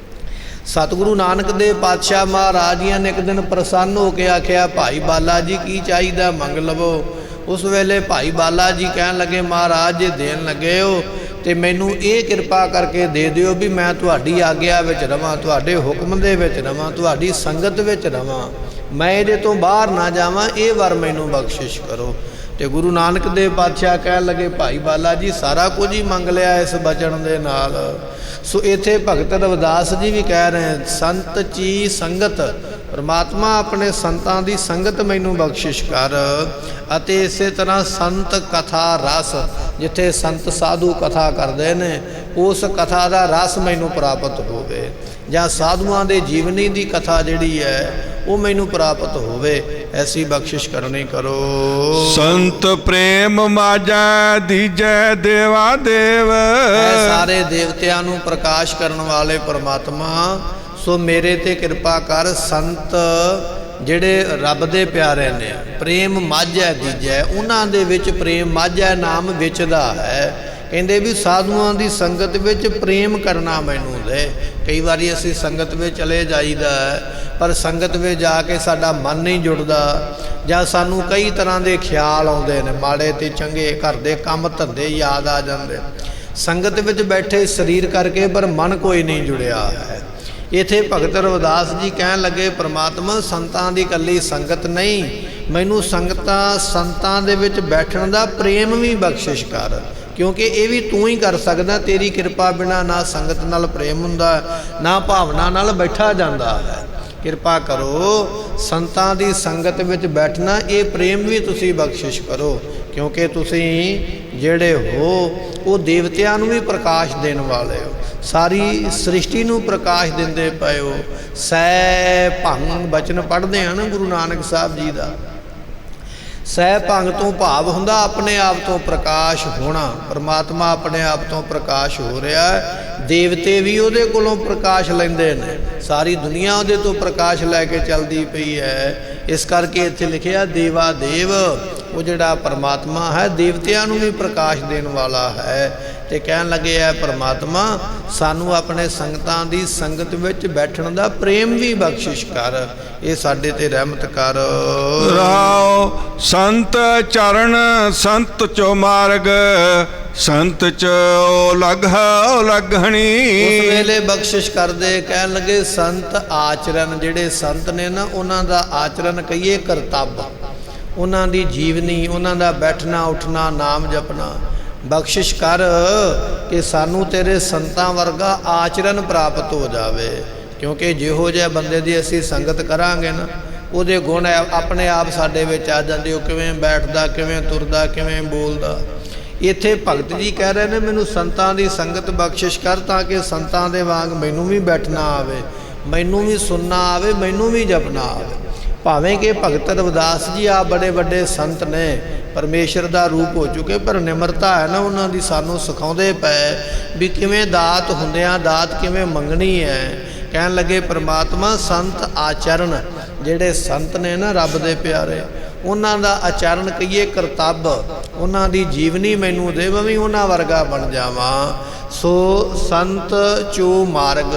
ਸਤਿਗੁਰੂ ਨਾਨਕ ਦੇਵ ਪਾਤਸ਼ਾਹ ਮਹਾਰਾਜ ਜੀਆਂ ਨੇ ਇੱਕ ਦਿਨ ਪ੍ਰਸੰਨ ਹੋ ਕੇ ਆਖਿਆ, ਭਾਈ ਬਾਲਾ ਜੀ ਕੀ ਚਾਹੀਦਾ ਮੰਗ ਲਵੋ। ਉਸ ਵੇਲੇ ਭਾਈ ਬਾਲਾ ਜੀ ਕਹਿਣ ਲੱਗੇ, ਮਹਾਰਾਜ ਜੇ ਦੇਣ ਲੱਗੇ ਹੋ ਤੇ ਮੈਨੂੰ ਇਹ ਕਿਰਪਾ ਕਰਕੇ ਦੇ ਦਿਓ ਵੀ ਮੈਂ ਤੁਹਾਡੀ ਆਗਿਆ ਵਿੱਚ ਰਵਾਂ, ਤੁਹਾਡੇ ਹੁਕਮ ਦੇ ਵਿੱਚ ਰਵਾਂ, ਤੁਹਾਡੀ ਸੰਗਤ ਵਿੱਚ ਰਵਾਂ, ਮੈਂ ਇਹਦੇ ਤੋਂ ਬਾਹਰ ਨਾ ਜਾਵਾਂ, ਇਹ ਵਰ ਮੈਨੂੰ ਬਖਸ਼ਿਸ਼ ਕਰੋ। ਤੇ ਗੁਰੂ ਨਾਨਕ ਦੇਵ ਪਾਤਸ਼ਾਹ ਕਹਿਣ ਲੱਗੇ, ਭਾਈ ਬਾਲਾ ਜੀ ਸਾਰਾ ਕੁਝ ਹੀ ਮੰਗ ਲਿਆ ਇਸ ਬਚਨ ਦੇ ਨਾਲ। ਸੋ ਇੱਥੇ ਭਗਤ ਰਵਿਦਾਸ ਜੀ ਵੀ ਕਹਿ ਰਹੇ, ਸੰਤ ਚੀ ਸੰਗਤ, ਪਰਮਾਤਮਾ ਆਪਣੇ ਸੰਤਾਂ ਦੀ ਸੰਗਤ ਮੈਨੂੰ ਬਖਸ਼ਿਸ਼ ਕਰ ਅਤੇ ਇਸੇ ਤਰ੍ਹਾਂ ਸੰਤ ਕਥਾ ਰਸ, ਜਿੱਥੇ ਸੰਤ ਸਾਧੂ ਕਥਾ ਕਰਦੇ ਨੇ ਉਸ ਕਥਾ ਦਾ ਰਸ ਮੈਨੂੰ ਪ੍ਰਾਪਤ ਹੋਵੇ, ਜਾਂ ਸਾਧੂਆਂ ਦੇ ਜੀਵਨੀ ਦੀ ਕਥਾ ਜਿਹੜੀ ਹੈ ਉਹ ਮੈਨੂੰ ਪ੍ਰਾਪਤ ਹੋਵੇ, ਐਸੀ ਬਖਸ਼ਿਸ਼ ਕਰਨੀ ਕਰੋ। ਸੰਤ ਪ੍ਰੇਮ ਮਾਝਾ ਦੀਜੈ ਦੇਵਾ ਦੇਵ। ਸਾਰੇ ਦੇਵਤਿਆਂ ਨੂੰ ਪ੍ਰਕਾਸ਼ ਕਰਨ ਵਾਲੇ ਪਰਮਾਤਮਾ, ਸੋ ਮੇਰੇ ਤੇ ਕਿਰਪਾ ਕਰ। ਸੰਤ ਜਿਹੜੇ ਰੱਬ ਦੇ ਪਿਆਰੇ ਨੇ, ਪ੍ਰੇਮ ਮਾਝਾ ਦੀਜੈ, ਉਹਨਾਂ ਦੇ ਵਿੱਚ ਪ੍ਰੇਮ ਮਾਝਾ ਨਾਮ ਵਿਚਦਾ ਹੈ। ਕਹਿੰਦੇ ਵੀ ਸਾਧੂਆਂ ਦੀ ਸੰਗਤ ਵਿੱਚ ਪ੍ਰੇਮ ਕਰਨਾ ਮੈਨੂੰ ਦੇ। ਕਈ ਵਾਰੀ ਅਸੀਂ ਸੰਗਤ ਵਿੱਚ ਚਲੇ ਜਾਈਦਾ ਪਰ ਸੰਗਤ ਵਿੱਚ ਜਾ ਕੇ ਸਾਡਾ ਮਨ ਨਹੀਂ ਜੁੜਦਾ, ਜਾਂ ਸਾਨੂੰ ਕਈ ਤਰ੍ਹਾਂ ਦੇ ਖਿਆਲ ਆਉਂਦੇ ਨੇ, ਮਾੜੇ ਤੇ ਚੰਗੇ, ਘਰ ਦੇ ਕੰਮ ਧੰਦੇ ਯਾਦ ਆ ਜਾਂਦੇ। ਸੰਗਤ ਵਿੱਚ ਬੈਠੇ ਸਰੀਰ ਕਰਕੇ ਪਰ ਮਨ ਕੋਈ ਨਹੀਂ ਜੁੜਿਆ ਹੈ। ਇੱਥੇ ਭਗਤ ਰਵਿਦਾਸ ਜੀ ਕਹਿਣ ਲੱਗੇ, ਪਰਮਾਤਮਾ ਸੰਤਾਂ ਦੀ ਇਕੱਲੀ ਸੰਗਤ ਨਹੀਂ, ਮੈਨੂੰ ਸੰਤਾਂ ਦੇ ਵਿੱਚ ਬੈਠਣ ਦਾ ਪ੍ਰੇਮ ਵੀ ਬਖਸ਼ਿਸ਼ ਕਰ, ਕਿਉਂਕਿ ਇਹ ਵੀ ਤੂੰ ਹੀ ਕਰ ਸਕਦਾ। ਤੇਰੀ ਕਿਰਪਾ ਬਿਨਾਂ ਨਾ ਸੰਗਤ ਨਾਲ ਪ੍ਰੇਮ ਹੁੰਦਾ, ਨਾ ਭਾਵਨਾ ਨਾਲ ਬੈਠਾ ਜਾਂਦਾ ਹੈ। ਕਿਰਪਾ ਕਰੋ, ਸੰਤਾਂ ਦੀ ਸੰਗਤ ਵਿੱਚ ਬੈਠਣਾ, ਇਹ ਪ੍ਰੇਮ ਵੀ ਤੁਸੀਂ ਬਖਸ਼ਿਸ਼ ਕਰੋ, ਕਿਉਂਕਿ ਤੁਸੀਂ ਜਿਹੜੇ ਹੋ ਉਹ ਦੇਵਤਿਆਂ ਨੂੰ ਵੀ ਪ੍ਰਕਾਸ਼ ਦੇਣ ਵਾਲੇ ਹੋ, ਸਾਰੀ ਸ੍ਰਿਸ਼ਟੀ ਨੂੰ ਪ੍ਰਕਾਸ਼ ਦਿੰਦੇ ਪਏ ਹੋ। ਸੈ ਭੰਗ ਬਚਨ ਪੜ੍ਹਦੇ ਹਨ ਗੁਰੂ ਨਾਨਕ ਸਾਹਿਬ ਜੀ ਦਾ। ਸਹਿ ਭੰਗ ਤੋਂ ਭਾਵ ਹੁੰਦਾ ਆਪਣੇ ਆਪ ਤੋਂ ਪ੍ਰਕਾਸ਼ ਹੋਣਾ। ਪਰਮਾਤਮਾ ਆਪਣੇ ਆਪ ਤੋਂ ਪ੍ਰਕਾਸ਼ ਹੋ ਰਿਹਾ ਹੈ, ਦੇਵਤੇ ਵੀ ਉਹਦੇ ਕੋਲੋਂ ਪ੍ਰਕਾਸ਼ ਲੈਂਦੇ ਨੇ, ਸਾਰੀ ਦੁਨੀਆ ਉਹਦੇ ਤੋਂ ਪ੍ਰਕਾਸ਼ ਲੈ ਕੇ ਚੱਲਦੀ ਪਈ ਹੈ। ਇਸ ਕਰਕੇ ਇੱਥੇ ਲਿਖਿਆ ਦੇਵਾ ਦੇਵ, ਉਹ ਜਿਹੜਾ ਪਰਮਾਤਮਾ ਹੈ ਦੇਵਤਿਆਂ ਨੂੰ ਵੀ ਪ੍ਰਕਾਸ਼ ਦੇਣ ਵਾਲਾ ਹੈ। ਤੇ ਕਹਿਣ ਲੱਗੇ ਹੈ ਪਰਮਾਤਮਾ ਸਾਨੂੰ ਆਪਣੇ ਸੰਗਤਾਂ ਦੀ ਸੰਗਤ ਵਿੱਚ ਬੈਠਣ ਦਾ ਪ੍ਰੇਮ ਵੀ ਬਖਸ਼ਿਸ਼ ਕਰ, ਇਹ ਸਾਡੇ ਤੇ ਰਹਿਮਤ ਕਰ। ਰਾਉ ਸੰਤ ਚਰਨ ਸੰਤ ਚੋ ਮਾਰਗ, ਸੰਤ ਚੋ ਲਗਣੀ। ਉਸ ਵੇਲੇ ਬਖਸ਼ਿਸ਼ ਕਰਦੇ, ਕਹਿਣ ਲੱਗੇ ਸੰਤ ਆਚਰਨ, ਜਿਹੜੇ ਸੰਤ ਨੇ ਨਾ ਉਹਨਾਂ ਦਾ ਆਚਰਨ ਕਹੀਏ ਕਰਤੱਵ, ਉਹਨਾਂ ਦੀ ਜੀਵਨੀ, ਉਹਨਾਂ ਦਾ ਬੈਠਣਾ ਉੱਠਣਾ, ਨਾਮ ਜਪਣਾ ਬਖਸ਼ਿਸ਼ ਕਰ ਕਿ ਸਾਨੂੰ ਤੇਰੇ ਸੰਤਾਂ ਵਰਗਾ ਆਚਰਨ ਪ੍ਰਾਪਤ ਹੋ ਜਾਵੇ। ਕਿਉਂਕਿ ਜਿਹੋ ਜਿਹੇ ਬੰਦੇ ਦੀ ਅਸੀਂ ਸੰਗਤ ਕਰਾਂਗੇ ਨਾ, ਉਹਦੇ ਗੁਣ ਆਪਣੇ ਆਪ ਸਾਡੇ ਵਿੱਚ ਆ ਜਾਂਦੇ। ਉਹ ਕਿਵੇਂ ਬੈਠਦਾ, ਕਿਵੇਂ ਤੁਰਦਾ, ਕਿਵੇਂ ਬੋਲਦਾ। ਇੱਥੇ ਭਗਤ ਜੀ ਕਹਿ ਰਹੇ ਨੇ ਮੈਨੂੰ ਸੰਤਾਂ ਦੀ ਸੰਗਤ ਬਖਸ਼ਿਸ਼ ਕਰ, ਤਾਂ ਕਿ ਸੰਤਾਂ ਦੇ ਵਾਂਗ ਮੈਨੂੰ ਵੀ ਬੈਠਣਾ ਆਵੇ, ਮੈਨੂੰ ਵੀ ਸੁਣਨਾ ਆਵੇ, ਮੈਨੂੰ ਵੀ ਜਪਣਾ ਆਵੇ। ਭਾਵੇਂ ਕਿ ਭਗਤ ਰਵਿਦਾਸ ਜੀ ਆ ਬੜੇ ਵੱਡੇ ਸੰਤ ਨੇ, ਪਰਮੇਸ਼ਰ ਦਾ ਰੂਪ ਹੋ ਚੁੱਕੇ, ਪਰ ਨਿਮਰਤਾ ਹੈ ਨਾ ਉਹਨਾਂ ਦੀ, ਸਾਨੂੰ ਸਿਖਾਉਂਦੇ ਪਏ ਵੀ ਕਿਵੇਂ ਦਾਤ ਹੁੰਦਿਆਂ ਦਾਤ ਕਿਵੇਂ ਮੰਗਣੀ ਹੈ। ਕਹਿਣ ਲੱਗੇ ਪਰਮਾਤਮਾ ਸੰਤ ਆਚਰਨ, ਜਿਹੜੇ ਸੰਤ ਨੇ ਨਾ ਰੱਬ ਦੇ ਪਿਆਰੇ, ਉਹਨਾਂ ਦਾ ਆਚਰਨ ਕਹੀਏ ਕਰਤੱਵ, ਉਹਨਾਂ ਦੀ ਜੀਵਨੀ ਮੈਨੂੰ ਦੇ, ਮੈਂ ਵੀ ਉਹਨਾਂ ਵਰਗਾ ਬਣ ਜਾਵਾਂ। ਸੋ ਸੰਤ ਚੋ ਮਾਰਗ,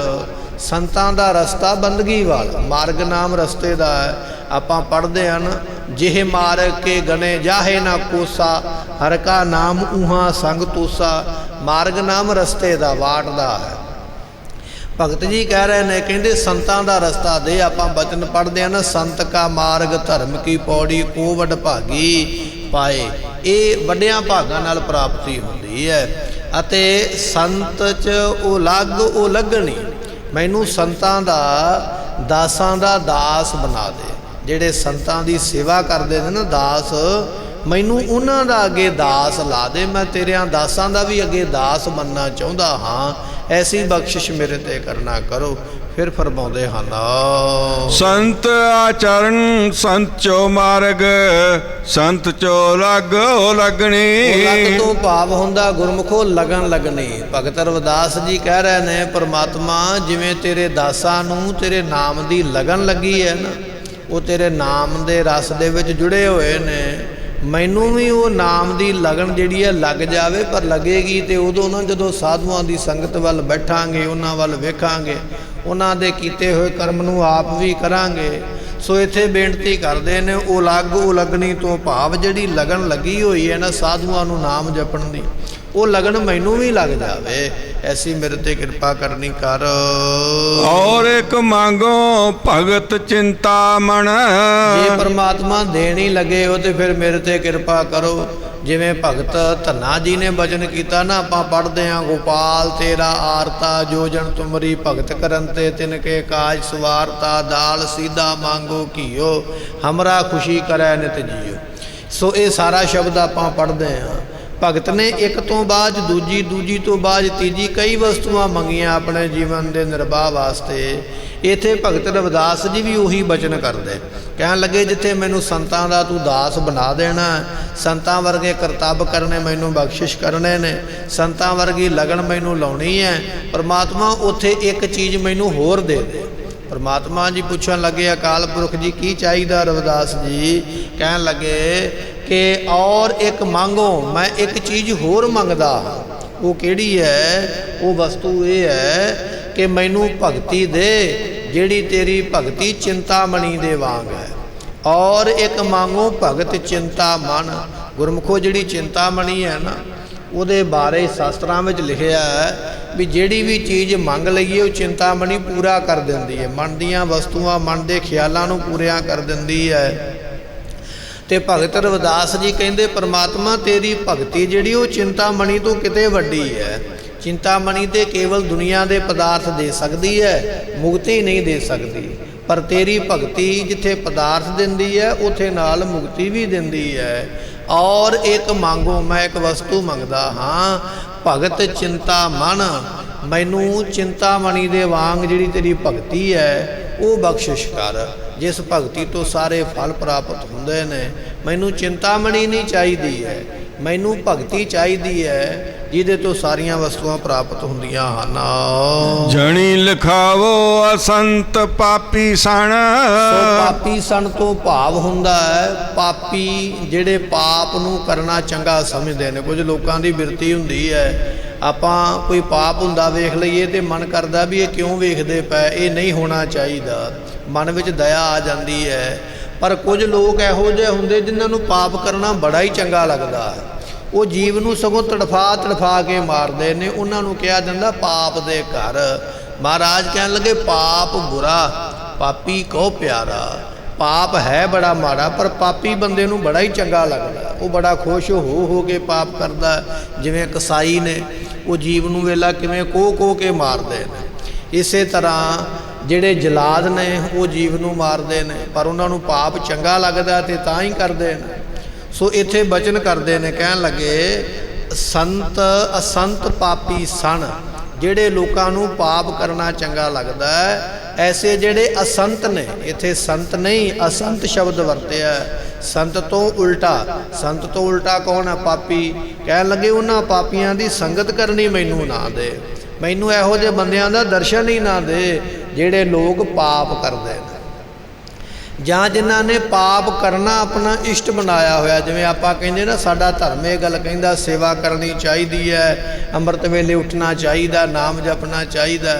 ਸੰਤਾਂ ਦਾ ਰਸਤਾ ਬੰਦਗੀ ਵਾਲਾ, ਮਾਰਗ ਨਾਮ ਰਸਤੇ ਦਾ ਹੈ। ਆਪਾਂ ਪੜ੍ਹਦੇ ਹਨ ਜਿਹ ਮਾਰਗ ਕੇ ਗਣੇ ਜਾਹੇ ਨਾ ਕੋਸਾ, ਹਰ ਕਾ ਨਾਮ ਉਹਾਂ ਸੰਗ ਤੋਸਾ। ਮਾਰਗ ਨਾਮ ਰਸਤੇ ਦਾ, ਵਾਟ ਦਾ ਹੈ। ਭਗਤ ਜੀ ਕਹਿ ਰਹੇ ਨੇ, ਕਹਿੰਦੇ ਸੰਤਾਂ ਦਾ ਰਸਤਾ ਦੇ। ਆਪਾਂ ਬਚਨ ਪੜ੍ਹਦੇ ਹਨ ਸੰਤ ਕਾ ਮਾਰਗ ਧਰਮ ਕੀ ਪੌੜੀ, ਕੋ ਵੱਡ ਭਾਗੀ ਪਾਏ। ਇਹ ਵੱਡਿਆਂ ਭਾਗਾਂ ਨਾਲ ਪ੍ਰਾਪਤੀ ਹੁੰਦੀ ਹੈ। ਅਤੇ ਸੰਤ 'ਚ ਉਹ ਲੱਗਣੀ, ਮੈਨੂੰ ਸੰਤਾਂ ਦਾ ਦਾਸਾਂ ਦਾ ਦਾਸ ਬਣਾ ਦੇ। ਜਿਹੜੇ ਸੰਤਾਂ ਦੀ ਸੇਵਾ ਕਰਦੇ ਨੇ ਨਾ ਦਾਸ, ਮੈਨੂੰ ਉਹਨਾਂ ਦਾ ਅੱਗੇ ਦਾਸ ਲਾ ਦੇ। ਮੈਂ ਤੇਰਿਆਂ ਦਾਸਾਂ ਦਾ ਵੀ ਅੱਗੇ ਦਾਸ ਬਣਨਾ ਚਾਹੁੰਦਾ ਹਾਂ, ਐਸੀ ਬਖਸ਼ਿਸ਼ ਮੇਰੇ ਤੇ ਕਰਨਾ ਕਰੋ। ਫਿਰ ਫਰਮਾਉਂਦੇ ਹਨ ਸੰਤ ਆਚਰਨ ਸੰਤ ਚੋ ਮਾਰਗ, ਸੰਤ ਚੋ ਲੱਗਣੀ। ਲੱਗ ਤੋਂ ਭਾਵ ਹੁੰਦਾ ਗੁਰਮੁਖੋ ਲਗਨ ਲੱਗਣੀ। ਭਗਤ ਰਵਿਦਾਸ ਜੀ ਕਹਿ ਰਹੇ ਨੇ ਪਰਮਾਤਮਾ ਜਿਵੇਂ ਤੇਰੇ ਦਾਸਾਂ ਨੂੰ ਤੇਰੇ ਨਾਮ ਦੀ ਲਗਨ ਲੱਗੀ ਹੈ ਨਾ, ਉਹ ਤੇਰੇ ਨਾਮ ਦੇ ਰਸ ਦੇ ਵਿੱਚ ਜੁੜੇ ਹੋਏ ਨੇ, ਮੈਨੂੰ ਵੀ ਉਹ ਨਾਮ ਦੀ ਲਗਨ ਜਿਹੜੀ ਹੈ ਲੱਗ ਜਾਵੇ। ਪਰ ਲੱਗੇਗੀ ਤੇ ਉਦੋਂ ਨਾ ਜਦੋਂ ਸਾਧੂਆਂ ਦੀ ਸੰਗਤ ਵੱਲ ਬੈਠਾਂਗੇ, ਉਹਨਾਂ ਵੱਲ ਵੇਖਾਂਗੇ, ਉਹਨਾਂ ਦੇ ਕੀਤੇ ਹੋਏ ਕਰਮ ਨੂੰ ਆਪ ਵੀ ਕਰਾਂਗੇ। ਸੋ ਇੱਥੇ ਬੇਨਤੀ ਕਰਦੇ ਨੇ ਉਹ ਲੱਗਣੀ ਤੋਂ ਭਾਵ ਜਿਹੜੀ ਲਗਨ ਲੱਗੀ ਹੋਈ ਹੈ ਨਾ ਸਾਧੂਆਂ ਨੂੰ ਨਾਮ ਜਪਣ ਦੀ, ਉਹ ਲਗਨ ਮੈਨੂੰ ਵੀ ਲੱਗ ਜਾਵੇ, ਐਸੀ ਮੇਰੇ ਤੇ ਕਿਰਪਾ ਕਰਨੀ ਕਰ। ਔਰ ਇੱਕ ਮੰਗੋ ਭਗਤ ਚਿੰਤਾ ਮਨ, ਜੇ ਪਰਮਾਤਮਾ ਦੇਣ ਹੀ ਲੱਗੇ ਹੋ ਤੇ ਫਿਰ ਮੇਰੇ ਤੇ ਕਿਰਪਾ ਕਰੋ। ਜਿਵੇਂ ਭਗਤ ਧੰਨਾ ਜੀ ਨੇ ਬਚਨ ਕੀਤਾ ਨਾ, ਆਪਾਂ ਪੜ੍ਹਦੇ ਹਾਂ, ਗੋਪਾਲ ਤੇਰਾ ਆਰਤਾ ਜੋ ਜਨ ਤੁਮਰੀ ਭਗਤ ਕਰਨ ਤੇ ਤਿਨਕੇ ਕਾਜ ਸਵਾਰਤਾ, ਦਾਲ ਸੀਧਾ ਮੰਗੋ ਘੀਓ ਹਮਰਾ ਖੁਸ਼ੀ ਕਰੈ ਨਿਤ ਜੀਓ। ਸੋ ਇਹ ਸਾਰਾ ਸ਼ਬਦ ਆਪਾਂ ਪੜ੍ਹਦੇ ਹਾਂ। ਭਗਤ ਨੇ ਇੱਕ ਤੋਂ ਬਾਅਦ ਦੂਜੀ, ਦੂਜੀ ਤੋਂ ਬਾਅਦ ਤੀਜੀ, ਕਈ ਵਸਤੂਆਂ ਮੰਗੀਆਂ ਆਪਣੇ ਜੀਵਨ ਦੇ ਨਿਰਵਾਹ ਵਾਸਤੇ। ਇੱਥੇ ਭਗਤ ਰਵਿਦਾਸ ਜੀ ਵੀ ਉਹੀ ਬਚਨ ਕਰਦੇ, ਕਹਿਣ ਲੱਗੇ ਜਿੱਥੇ ਮੈਨੂੰ ਸੰਤਾਂ ਦਾ ਤੂੰ ਦਾਸ ਬਣਾ ਦੇਣਾ, ਸੰਤਾਂ ਵਰਗੇ ਕਰਤੱਵ ਕਰਨੇ ਮੈਨੂੰ ਬਖਸ਼ਿਸ਼ ਕਰਨੇ ਨੇ, ਸੰਤਾਂ ਵਰਗੀ ਲਗਨ ਮੈਨੂੰ ਲਾਉਣੀ ਹੈ ਪਰਮਾਤਮਾ, ਉੱਥੇ ਇੱਕ ਚੀਜ਼ ਮੈਨੂੰ ਹੋਰ ਦੇ ਦੇ। ਪਰਮਾਤਮਾ ਜੀ ਪੁੱਛਣ ਲੱਗੇ ਅਕਾਲ ਪੁਰਖ ਜੀ ਕੀ ਚਾਹੀਦਾ ਰਵਿਦਾਸ ਜੀ? ਕਹਿਣ ਲੱਗੇ ਕਿ ਔਰ ਇੱਕ ਮੰਗੋ, ਮੈਂ ਇੱਕ ਚੀਜ਼ ਹੋਰ ਮੰਗਦਾ। ਉਹ ਕਿਹੜੀ ਹੈ? ਉਹ ਵਸਤੂ ਇਹ ਹੈ ਕਿ ਮੈਨੂੰ ਭਗਤੀ ਦੇ ਜਿਹੜੀ ਤੇਰੀ ਭਗਤੀ ਚਿੰਤਾਮਣੀ ਦੇ ਵਾਂਗ ਹੈ। ਔਰ ਇੱਕ ਮੰਗੋ ਭਗਤ ਚਿੰਤਾ ਮਨ। ਗੁਰਮੁਖੋ ਜਿਹੜੀ ਚਿੰਤਾਮਣੀ ਹੈ ਨਾ, ਉਹਦੇ ਬਾਰੇ ਸ਼ਾਸਤਰਾਂ ਵਿੱਚ ਲਿਖਿਆ ਹੈ ਵੀ ਜਿਹੜੀ ਵੀ ਚੀਜ਼ ਮੰਗ ਲਈਏ ਉਹ ਚਿੰਤਾਮਣੀ ਪੂਰਾ ਕਰ ਦਿੰਦੀ ਹੈ, ਮਨ ਦੀਆਂ ਵਸਤੂਆਂ, ਮਨ ਦੇ ਖਿਆਲਾਂ ਨੂੰ ਪੂਰੀਆਂ ਕਰ ਦਿੰਦੀ ਹੈ। ਤੇ ਭਗਤ ਰਵਿਦਾਸ ਜੀ ਕਹਿੰਦੇ ਪਰਮਾਤਮਾ ਤੇਰੀ ਭਗਤੀ ਜਿਹੜੀ ਉਹ ਚਿੰਤਾਮਣੀ ਤੋਂ ਕਿਤੇ ਵੱਡੀ ਹੈ। ਚਿੰਤਾਮਣੀ ਤੇ ਕੇਵਲ ਦੁਨੀਆ ਦੇ ਪਦਾਰਥ ਦੇ ਸਕਦੀ ਹੈ, ਮੁਕਤੀ ਨਹੀਂ ਦੇ ਸਕਦੀ, ਪਰ ਤੇਰੀ ਭਗਤੀ ਜਿੱਥੇ ਪਦਾਰਥ ਦਿੰਦੀ ਹੈ ਉੱਥੇ ਨਾਲ ਮੁਕਤੀ ਵੀ ਦਿੰਦੀ ਹੈ। ਔਰ ਇੱਕ ਮੰਗੋ, ਮੈਂ ਇੱਕ ਵਸਤੂ ਮੰਗਦਾ ਹਾਂ, ਭਗਤ ਚਿੰਤਾ ਮਨ, ਮੈਨੂੰ ਚਿੰਤਾਮਣੀ ਦੇ ਵਾਂਗ ਜਿਹੜੀ ਤੇਰੀ ਭਗਤੀ ਹੈ ਉਹ ਬਖਸ਼ਿਸ਼ ਕਰ, ਜਿਸ ਭਗਤੀ ਤੋਂ ਸਾਰੇ ਫਲ ਪ੍ਰਾਪਤ ਹੁੰਦੇ ਨੇ। ਮੈਨੂੰ ਚਿੰਤਾਮਣੀ ਨਹੀਂ ਚਾਹੀਦੀ ਹੈ, ਮੈਨੂੰ ਭਗਤੀ ਚਾਹੀਦੀ ਹੈ ਜਿਹਦੇ ਤੋਂ ਸਾਰੀਆਂ ਵਸਤੂਆਂ ਪ੍ਰਾਪਤ ਹੁੰਦੀਆਂ ਹਨ। ਜਣੀ ਲਿਖਾਵੋ ਅਸੰਤ ਪਾਪੀ ਸਣ। ਪਾਪੀ ਸਣ ਤੋਂ ਭਾਵ ਹੁੰਦਾ ਹੈ ਪਾਪੀ ਜਿਹੜੇ ਪਾਪ ਨੂੰ ਕਰਨਾ ਚੰਗਾ ਸਮਝਦੇ ਨੇ। ਕੁਝ ਲੋਕਾਂ ਦੀ ਬਿਰਤੀ ਹੁੰਦੀ ਹੈ, ਆਪਾਂ ਕੋਈ ਪਾਪ ਹੁੰਦਾ ਵੇਖ ਲਈਏ ਤੇ ਮਨ ਕਰਦਾ ਵੀ ਇਹ ਕਿਉਂ ਵੇਖਦੇ ਪਏ, ਇਹ ਨਹੀਂ ਹੋਣਾ ਚਾਹੀਦਾ, ਮਨ ਵਿੱਚ ਦਇਆ ਆ ਜਾਂਦੀ ਹੈ। ਪਰ ਕੁਝ ਲੋਕ ਇਹੋ ਜਿਹੇ ਹੁੰਦੇ ਜਿਨ੍ਹਾਂ ਨੂੰ ਪਾਪ ਕਰਨਾ ਬੜਾ ਹੀ ਚੰਗਾ ਲੱਗਦਾ ਹੈ, ਉਹ ਜੀਵ ਨੂੰ ਸਗੋਂ ਤੜਫਾ ਤੜਫਾ ਕੇ ਮਾਰਦੇ ਨੇ। ਉਹਨਾਂ ਨੂੰ ਕਿਹਾ ਜਾਂਦਾ ਪਾਪ ਦੇ ਘਰ। ਮਹਾਰਾਜ ਕਹਿਣ ਲੱਗੇ ਪਾਪ ਬੁਰਾ, ਪਾਪੀ ਕੋ ਪਿਆਰਾ। ਪਾਪ ਹੈ ਬੜਾ ਮਾੜਾ, ਪਰ ਪਾਪੀ ਬੰਦੇ ਨੂੰ ਬੜਾ ਹੀ ਚੰਗਾ ਲੱਗਦਾ, ਉਹ ਬੜਾ ਖੁਸ਼ ਹੋ ਕੇ ਪਾਪ ਕਰਦਾ। ਜਿਵੇਂ ਕਸਾਈ ਨੇ, ਉਹ ਜੀਵ ਨੂੰ ਵੇਲਾ ਕਿਵੇਂ ਕੋਹ ਕੇ ਮਾਰਦੇ ਨੇ, ਇਸੇ ਤਰ੍ਹਾਂ ਜਿਹੜੇ ਜਲਾਦ ਨੇ ਉਹ ਜੀਵ ਨੂੰ ਮਾਰਦੇ ਨੇ, ਪਰ ਉਹਨਾਂ ਨੂੰ ਪਾਪ ਚੰਗਾ ਲੱਗਦਾ ਤੇ ਤਾਂ ਹੀ ਕਰਦੇ ਨੇ। ਸੋ ਇੱਥੇ ਬਚਨ ਕਰਦੇ ਨੇ, ਕਹਿਣ ਲੱਗੇ ਸੰਤ ਅਸੰਤ ਪਾਪੀ ਸਣ, ਜਿਹੜੇ ਲੋਕਾਂ ਨੂੰ ਪਾਪ ਕਰਨਾ ਚੰਗਾ ਲੱਗਦਾ ਹੈ, ਐਸੇ ਜਿਹੜੇ ਅਸੰਤ ਨੇ। ਇੱਥੇ ਸੰਤ ਨਹੀਂ ਅਸੰਤ ਸ਼ਬਦ ਵਰਤਿਆ, ਸੰਤ ਤੋਂ ਉਲਟਾ। ਸੰਤ ਤੋਂ ਉਲਟਾ ਕੌਣ ਹੈ? ਪਾਪੀ। ਕਹਿਣ ਲੱਗੇ ਉਹਨਾਂ ਪਾਪੀਆਂ ਦੀ ਸੰਗਤ ਕਰਨੀ ਮੈਨੂੰ ਨਾ ਦੇ, ਮੈਨੂੰ ਇਹੋ ਜਿਹੇ ਬੰਦਿਆਂ ਦਾ ਦਰਸ਼ਨ ਹੀ ਨਾ ਦੇ ਜਿਹੜੇ ਲੋਕ ਪਾਪ ਕਰਦੇ ਨੇ, ਜਾਂ ਜਿਨ੍ਹਾਂ ਨੇ ਪਾਪ ਕਰਨਾ ਆਪਣਾ ਇਸ਼ਟ ਬਣਾਇਆ ਹੋਇਆ। ਜਿਵੇਂ ਆਪਾਂ ਕਹਿੰਦੇ ਨਾ ਸਾਡਾ ਧਰਮ ਇਹ ਗੱਲ ਕਹਿੰਦਾ ਸੇਵਾ ਕਰਨੀ ਚਾਹੀਦੀ ਹੈ, ਅੰਮ੍ਰਿਤ ਵੇਲੇ ਉੱਠਣਾ ਚਾਹੀਦਾ, ਨਾਮ ਜਪਣਾ ਚਾਹੀਦਾ।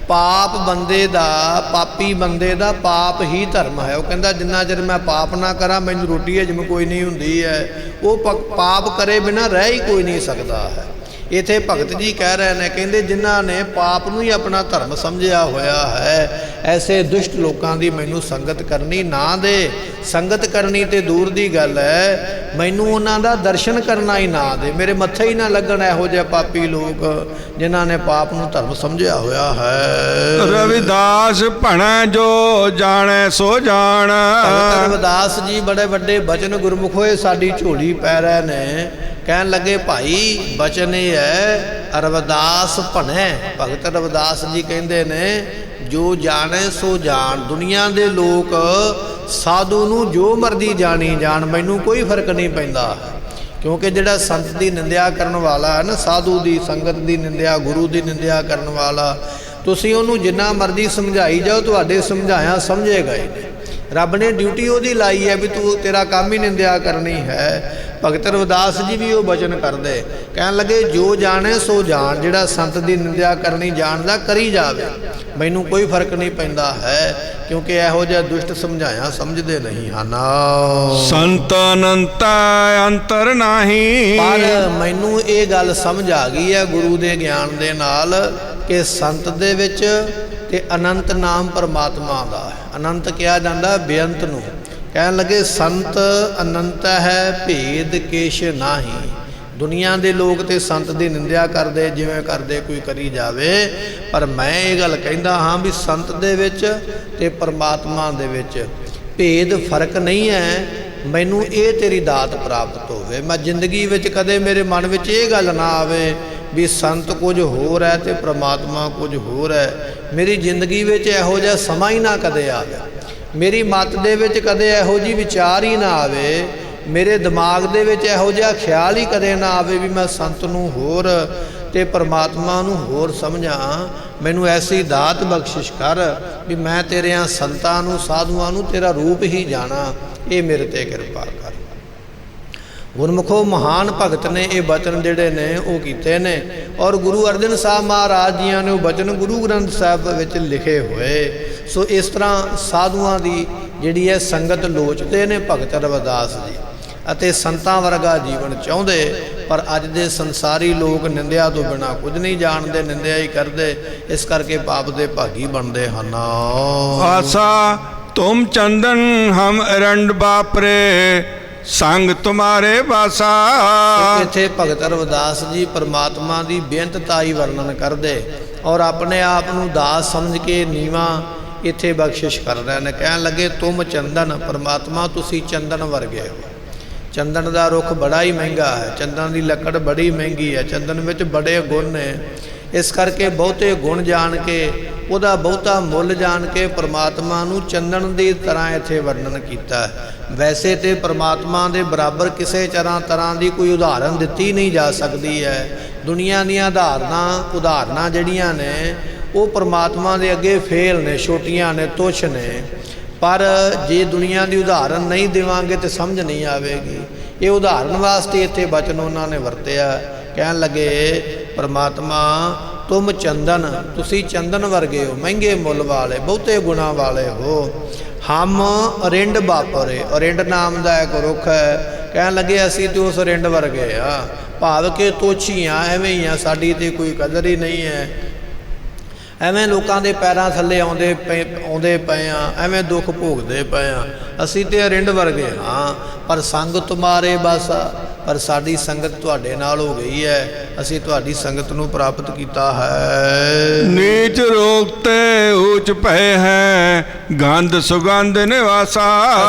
ਪਾਪ ਬੰਦੇ ਦਾ, ਪਾਪੀ ਬੰਦੇ ਦਾ ਪਾਪ ਹੀ ਧਰਮ ਹੈ। ਉਹ ਕਹਿੰਦਾ ਜਿੰਨਾ ਚਿਰ ਮੈਂ ਪਾਪ ਨਾ ਕਰਾਂ ਮੈਨੂੰ ਰੋਟੀ ਹਜਮ ਕੋਈ ਨਹੀਂ ਹੁੰਦੀ ਹੈ। ਉਹ ਪਾਪ ਕਰੇ ਬਿਨਾਂ ਰਹਿ ਹੀ ਕੋਈ ਨਹੀਂ ਸਕਦਾ ਹੈ। ਇੱਥੇ ਭਗਤ ਜੀ ਕਹਿ ਰਹੇ ਨੇ, ਕਹਿੰਦੇ ਜਿਨ੍ਹਾਂ ਨੇ ਪਾਪ ਨੂੰ ਹੀ ਆਪਣਾ ਧਰਮ ਸਮਝਿਆ ਹੋਇਆ ਹੈ, ਐਸੇ ਦੁਸ਼ਟ ਲੋਕਾਂ ਦੀ ਮੈਨੂੰ ਸੰਗਤ ਕਰਨੀ ਨਾ ਦੇ। ਸੰਗਤ ਕਰਨੀ ਤੇ ਦੂਰ ਦੀ ਗੱਲ ਹੈ, ਮੈਨੂੰ ਉਹਨਾਂ ਦਾ ਦਰਸ਼ਨ ਕਰਨਾ ਹੀ ਨਾ ਦੇ, ਮੇਰੇ ਮੱਥੇ ਹੀ ਨਾ ਲੱਗਣ ਇਹੋ ਜਿਹੇ ਪਾਪੀ ਲੋਕ ਜਿਨ੍ਹਾਂ ਨੇ ਪਾਪ ਨੂੰ ਧਰਮ ਸਮਝਿਆ ਹੋਇਆ ਹੈ। ਰਵਿਦਾਸ ਭਣਾ ਜੋ ਜਾਣੈ ਸੋ ਜਾਣ। ਰਵਿਦਾਸ ਜੀ ਬੜੇ ਵੱਡੇ ਬਚਨ ਗੁਰਮੁਖ ਹੋਏ ਸਾਡੀ ਝੋਲੀ ਪੈ ਰਹੇ ਨੇ। ਕਹਿਣ ਲੱਗੇ ਭਾਈ ਬਚਨ ਇਹ ਹੈ ਰਵਿਦਾਸ ਭਣੈ। ਭਗਤ ਰਵਿਦਾਸ ਜੀ ਕਹਿੰਦੇ ਨੇ ਜੋ ਜਾਣੈ ਸੋ ਜਾਣ। ਦੁਨੀਆ ਦੇ ਲੋਕ ਸਾਧੂ ਨੂੰ ਜੋ ਮਰਜ਼ੀ ਜਾਣੀ ਜਾਣ, ਮੈਨੂੰ ਕੋਈ ਫਰਕ ਨਹੀਂ ਪੈਂਦਾ, ਕਿਉਂਕਿ ਜਿਹੜਾ ਸੰਤ ਦੀ ਨਿੰਦਿਆ ਕਰਨ ਵਾਲਾ ਹੈ ਨਾ, ਸਾਧੂ ਦੀ ਸੰਗਤ ਦੀ ਨਿੰਦਿਆ, ਗੁਰੂ ਦੀ ਨਿੰਦਿਆ ਕਰਨ ਵਾਲਾ, ਤੁਸੀਂ ਉਹਨੂੰ ਜਿੰਨਾ ਮਰਜ਼ੀ ਸਮਝਾਈ ਜਾਓ ਤੁਹਾਡੇ ਸਮਝਾਇਆ ਸਮਝੇਗਾ ਹੀ ਨਹੀਂ। ਰੱਬ ਨੇ ਡਿਊਟੀ ਉਹਦੀ ਲਾਈ ਹੈ ਵੀ ਤੂੰ ਤੇਰਾ ਕੰਮ ਹੀ ਨਿੰਦਿਆ ਕਰਨੀ ਹੈ। ਭਗਤ ਰਵਿਦਾਸ ਜੀ ਵੀ ਉਹ ਬਚਨ ਕਰਦੇ, ਕਹਿਣ ਲੱਗੇ ਜੋ ਜਾਣੇ ਸੋ ਜਾਣ। ਜਿਹੜਾ ਸੰਤ ਦੀ ਨਿੰਦਿਆ ਕਰਨੀ ਜਾਣਦਾ ਕਰੀ ਜਾਵੇ, ਮੈਨੂੰ ਕੋਈ ਫਰਕ ਨਹੀਂ ਪੈਂਦਾ ਹੈ, ਕਿਉਂਕਿ ਇਹੋ ਜਿਹਾ ਦੁਸ਼ਟ ਸਮਝਾਇਆ ਸਮਝਦੇ ਨਹੀਂ ਹਨ। ਸੰਤ ਅਨੰਤ ਅੰਤਰ ਨਹੀਂ। ਪਰ ਮੈਨੂੰ ਇਹ ਗੱਲ ਸਮਝ ਆ ਗਈ ਹੈ ਗੁਰੂ ਦੇ ਗਿਆਨ ਦੇ ਨਾਲ ਕਿ ਸੰਤ ਦੇ ਵਿੱਚ ਤੇ ਅਨੰਤ ਨਾਮ ਪਰਮਾਤਮਾ ਦਾ ਹੈ। ਅਨੰਤ ਕਿਹਾ ਜਾਂਦਾ ਬੇਅੰਤ ਨੂੰ, ਕਹਿਣ ਲੱਗੇ ਸੰਤ ਅਨੰਤ ਹੈ ਭੇਦ ਕੇਸ਼ ਨਾਹੀ। ਦੁਨੀਆ ਦੇ ਲੋਕ ਤੇ ਸੰਤ ਦੀ ਨਿੰਦਿਆ ਕਰਦੇ, ਜਿਵੇਂ ਕਰਦੇ ਕੋਈ ਕਰੀ ਜਾਵੇ, ਪਰ ਮੈਂ ਇਹ ਗੱਲ ਕਹਿੰਦਾ ਹਾਂ ਵੀ ਸੰਤ ਦੇ ਵਿੱਚ ਤੇ ਪਰਮਾਤਮਾ ਦੇ ਵਿੱਚ ਭੇਦ ਫਰਕ ਨਹੀਂ ਹੈ। ਮੈਨੂੰ ਇਹ ਤੇਰੀ ਦਾਤ ਪ੍ਰਾਪਤ ਹੋਵੇ। ਮੈਂ ਜ਼ਿੰਦਗੀ ਵਿੱਚ ਕਦੇ ਮੇਰੇ ਮਨ ਵਿੱਚ ਇਹ ਗੱਲ ਨਾ ਆਵੇ ਵੀ ਸੰਤ ਕੁਝ ਹੋਰ ਹੈ ਤੇ ਪਰਮਾਤਮਾ ਕੁਝ ਹੋਰ ਹੈ। ਮੇਰੀ ਜ਼ਿੰਦਗੀ ਵਿੱਚ ਇਹੋ ਜਿਹਾ ਸਮਾਂ ਹੀ ਨਾ ਕਦੇ ਆਵੇ, ਮੇਰੀ ਮੱਤ ਦੇ ਵਿੱਚ ਕਦੇ ਇਹੋ ਜਿਹੀ ਵਿਚਾਰ ਹੀ ਨਾ ਆਵੇ, ਮੇਰੇ ਦਿਮਾਗ ਦੇ ਵਿੱਚ ਇਹੋ ਜਿਹਾ ਖਿਆਲ ਹੀ ਕਦੇ ਨਾ ਆਵੇ ਵੀ ਮੈਂ ਸੰਤ ਨੂੰ ਹੋਰ ਤੇ ਪਰਮਾਤਮਾ ਨੂੰ ਹੋਰ ਸਮਝਾਂ। ਮੈਨੂੰ ਐਸੀ ਦਾਤ ਬਖਸ਼ਿਸ਼ ਕਰ ਵੀ ਮੈਂ ਤੇਰਿਆਂ ਸੰਤਾਂ ਨੂੰ ਸਾਧੂਆਂ ਨੂੰ ਤੇਰਾ ਰੂਪ ਹੀ ਜਾਣਾ। ਇਹ ਮੇਰੇ ਤੇ ਕਿਰਪਾ ਕਰ। ਗੁਰਮੁਖੋ ਮਹਾਨ ਭਗਤ ਨੇ ਇਹ ਬਚਨ ਜਿਹੜੇ ਨੇ ਉਹ ਕੀਤੇ ਨੇ, ਔਰ ਗੁਰੂ ਅਰਜਨ ਸਾਹਿਬ ਮਹਾਰਾਜ ਜੀਆਂ ਨੇ ਉਹ ਬਚਨ ਗੁਰੂ ਗ੍ਰੰਥ ਸਾਹਿਬ ਵਿੱਚ ਲਿਖੇ ਹੋਏ। ਸੋ ਇਸ ਤਰ੍ਹਾਂ ਸਾਧੂਆਂ ਦੀ ਜਿਹੜੀ ਹੈ ਸੰਗਤ ਲੋਚਦੇ ਨੇ ਭਗਤ ਰਵਿਦਾਸ ਜੀ, ਅਤੇ ਸੰਤਾਂ ਵਰਗਾ ਜੀਵਨ ਚਾਹੁੰਦੇ। ਪਰ ਅੱਜ ਦੇ ਸੰਸਾਰੀ ਲੋਕ ਨਿੰਦਿਆ ਤੋਂ ਬਿਨਾਂ ਕੁਝ ਨਹੀਂ ਜਾਣਦੇ, ਨਿੰਦਿਆ ਹੀ ਕਰਦੇ, ਇਸ ਕਰਕੇ ਪਾਪ ਦੇ ਭਾਗੀ ਬਣਦੇ ਹਨ। ਆਸਾ ਤੁਮ ਚੰਦਨ ਹਮ ਅਰੰਡ ਬਾਪਰੇ ਸੰਗ ਤੁਮਾਰੇ ਵਾਸਾ। ਇੱਥੇ ਭਗਤ ਰਵਿਦਾਸ ਜੀ ਪਰਮਾਤਮਾ ਦੀ ਬੇਅੰਤਤਾ ਹੀ ਵਰਣਨ ਕਰਦੇ, ਔਰ ਆਪਣੇ ਆਪ ਨੂੰ ਦਾਸ ਸਮਝ ਕੇ ਨੀਵਾਂ ਇੱਥੇ ਬਖਸ਼ਿਸ਼ ਕਰ ਰਹੇ ਨੇ। ਕਹਿਣ ਲੱਗੇ ਤੁਮ ਚੰਦਨ, ਪਰਮਾਤਮਾ ਤੁਸੀਂ ਚੰਦਨ ਵਰਗੇ ਹੋ। ਚੰਦਨ ਦਾ ਰੁੱਖ ਬੜਾ ਹੀ ਮਹਿੰਗਾ ਹੈ, ਚੰਦਨ ਦੀ ਲੱਕੜ ਬੜੀ ਮਹਿੰਗੀ ਹੈ, ਚੰਦਨ ਵਿੱਚ ਬੜੇ ਗੁਣ ਨੇ। ਇਸ ਕਰਕੇ ਬਹੁਤੇ ਗੁਣ ਜਾਣ ਕੇ, ਉਹਦਾ ਬਹੁਤਾ ਮੁੱਲ ਜਾਣ ਕੇ ਪਰਮਾਤਮਾ ਨੂੰ ਚੰਦਨ ਦੀ ਤਰ੍ਹਾਂ ਇੱਥੇ ਵਰਣਨ ਕੀਤਾ। ਵੈਸੇ ਤੇ ਪਰਮਾਤਮਾ ਦੇ ਬਰਾਬਰ ਕਿਸੇ ਤਰ੍ਹਾਂ ਦੀ ਕੋਈ ਉਦਾਹਰਨ ਦਿੱਤੀ ਨਹੀਂ ਜਾ ਸਕਦੀ ਹੈ। ਦੁਨੀਆ ਦੀਆਂ ਉਦਾਹਰਨਾਂ ਜਿਹੜੀਆਂ ਨੇ ਉਹ ਪਰਮਾਤਮਾ ਦੇ ਅੱਗੇ ਫੇਲ ਨੇ, ਛੋਟੀਆਂ ਨੇ, ਤੁੱਛ ਨੇ। ਪਰ ਜੇ ਦੁਨੀਆ ਦੀ ਉਦਾਹਰਨ ਨਹੀਂ ਦੇਵਾਂਗੇ ਤਾਂ ਸਮਝ ਨਹੀਂ ਆਵੇਗੀ। ਇਹ ਉਦਾਹਰਨ ਵਾਸਤੇ ਇੱਥੇ ਬਚਨ ਉਹਨਾਂ ਨੇ ਵਰਤਿਆ। ਕਹਿਣ ਲੱਗੇ ਪਰਮਾਤਮਾ ਤੁਮ ਚੰਦਨ, ਤੁਸੀਂ ਚੰਦਨ ਵਰਗੇ ਹੋ, ਮਹਿੰਗੇ ਮੁੱਲ ਵਾਲੇ, ਬਹੁਤੇ ਗੁਣਾਂ ਵਾਲੇ ਹੋ। ਹਮ ਅਰਿੰਡ ਬਾਪਰੇ, ਅਰਿੰਡ ਨਾਮ ਦਾ ਇੱਕ ਰੁੱਖ ਹੈ। ਕਹਿਣ ਲੱਗੇ ਅਸੀਂ ਤੇ ਉਸ ਅਰਿੰਡ ਵਰਗੇ ਆ, ਭਾਵ ਕਿ ਤੋਛੀਆਂ ਐਵੇਂ ਹੀ ਆ, ਸਾਡੀ ਤੇ ਕੋਈ ਕਦਰ ਹੀ ਨਹੀਂ ਹੈ। ਐਵੇਂ ਲੋਕਾਂ ਦੇ ਪੈਰਾਂ ਥੱਲੇ ਆਉਂਦੇ ਪਏ ਆ, ਐਵੇਂ ਦੁੱਖ ਭੋਗਦੇ ਪਏ ਆ। ਅਸੀਂ ਤੇ ਅਰਿੰਡ ਵਰਗੇ ਹਾਂ, ਪਰ ਸੰਗ ਤੁਮਾਰੇ ਬਸ, ਪਰ ਸਾਡੀ ਸੰਗਤ ਤੁਹਾਡੇ ਨਾਲ ਹੋ ਗਈ ਹੈ, ਅਸੀਂ ਤੁਹਾਡੀ ਸੰਗਤ ਨੂੰ ਪ੍ਰਾਪਤ ਕੀਤਾ ਹੈ। ਨੀਚ ਰੋਗ ਤੇ ਉੱਚ ਪਏ ਹੈ ਗੰਧ ਸੁਗੰਧ ਨਿਵਾਸਾ।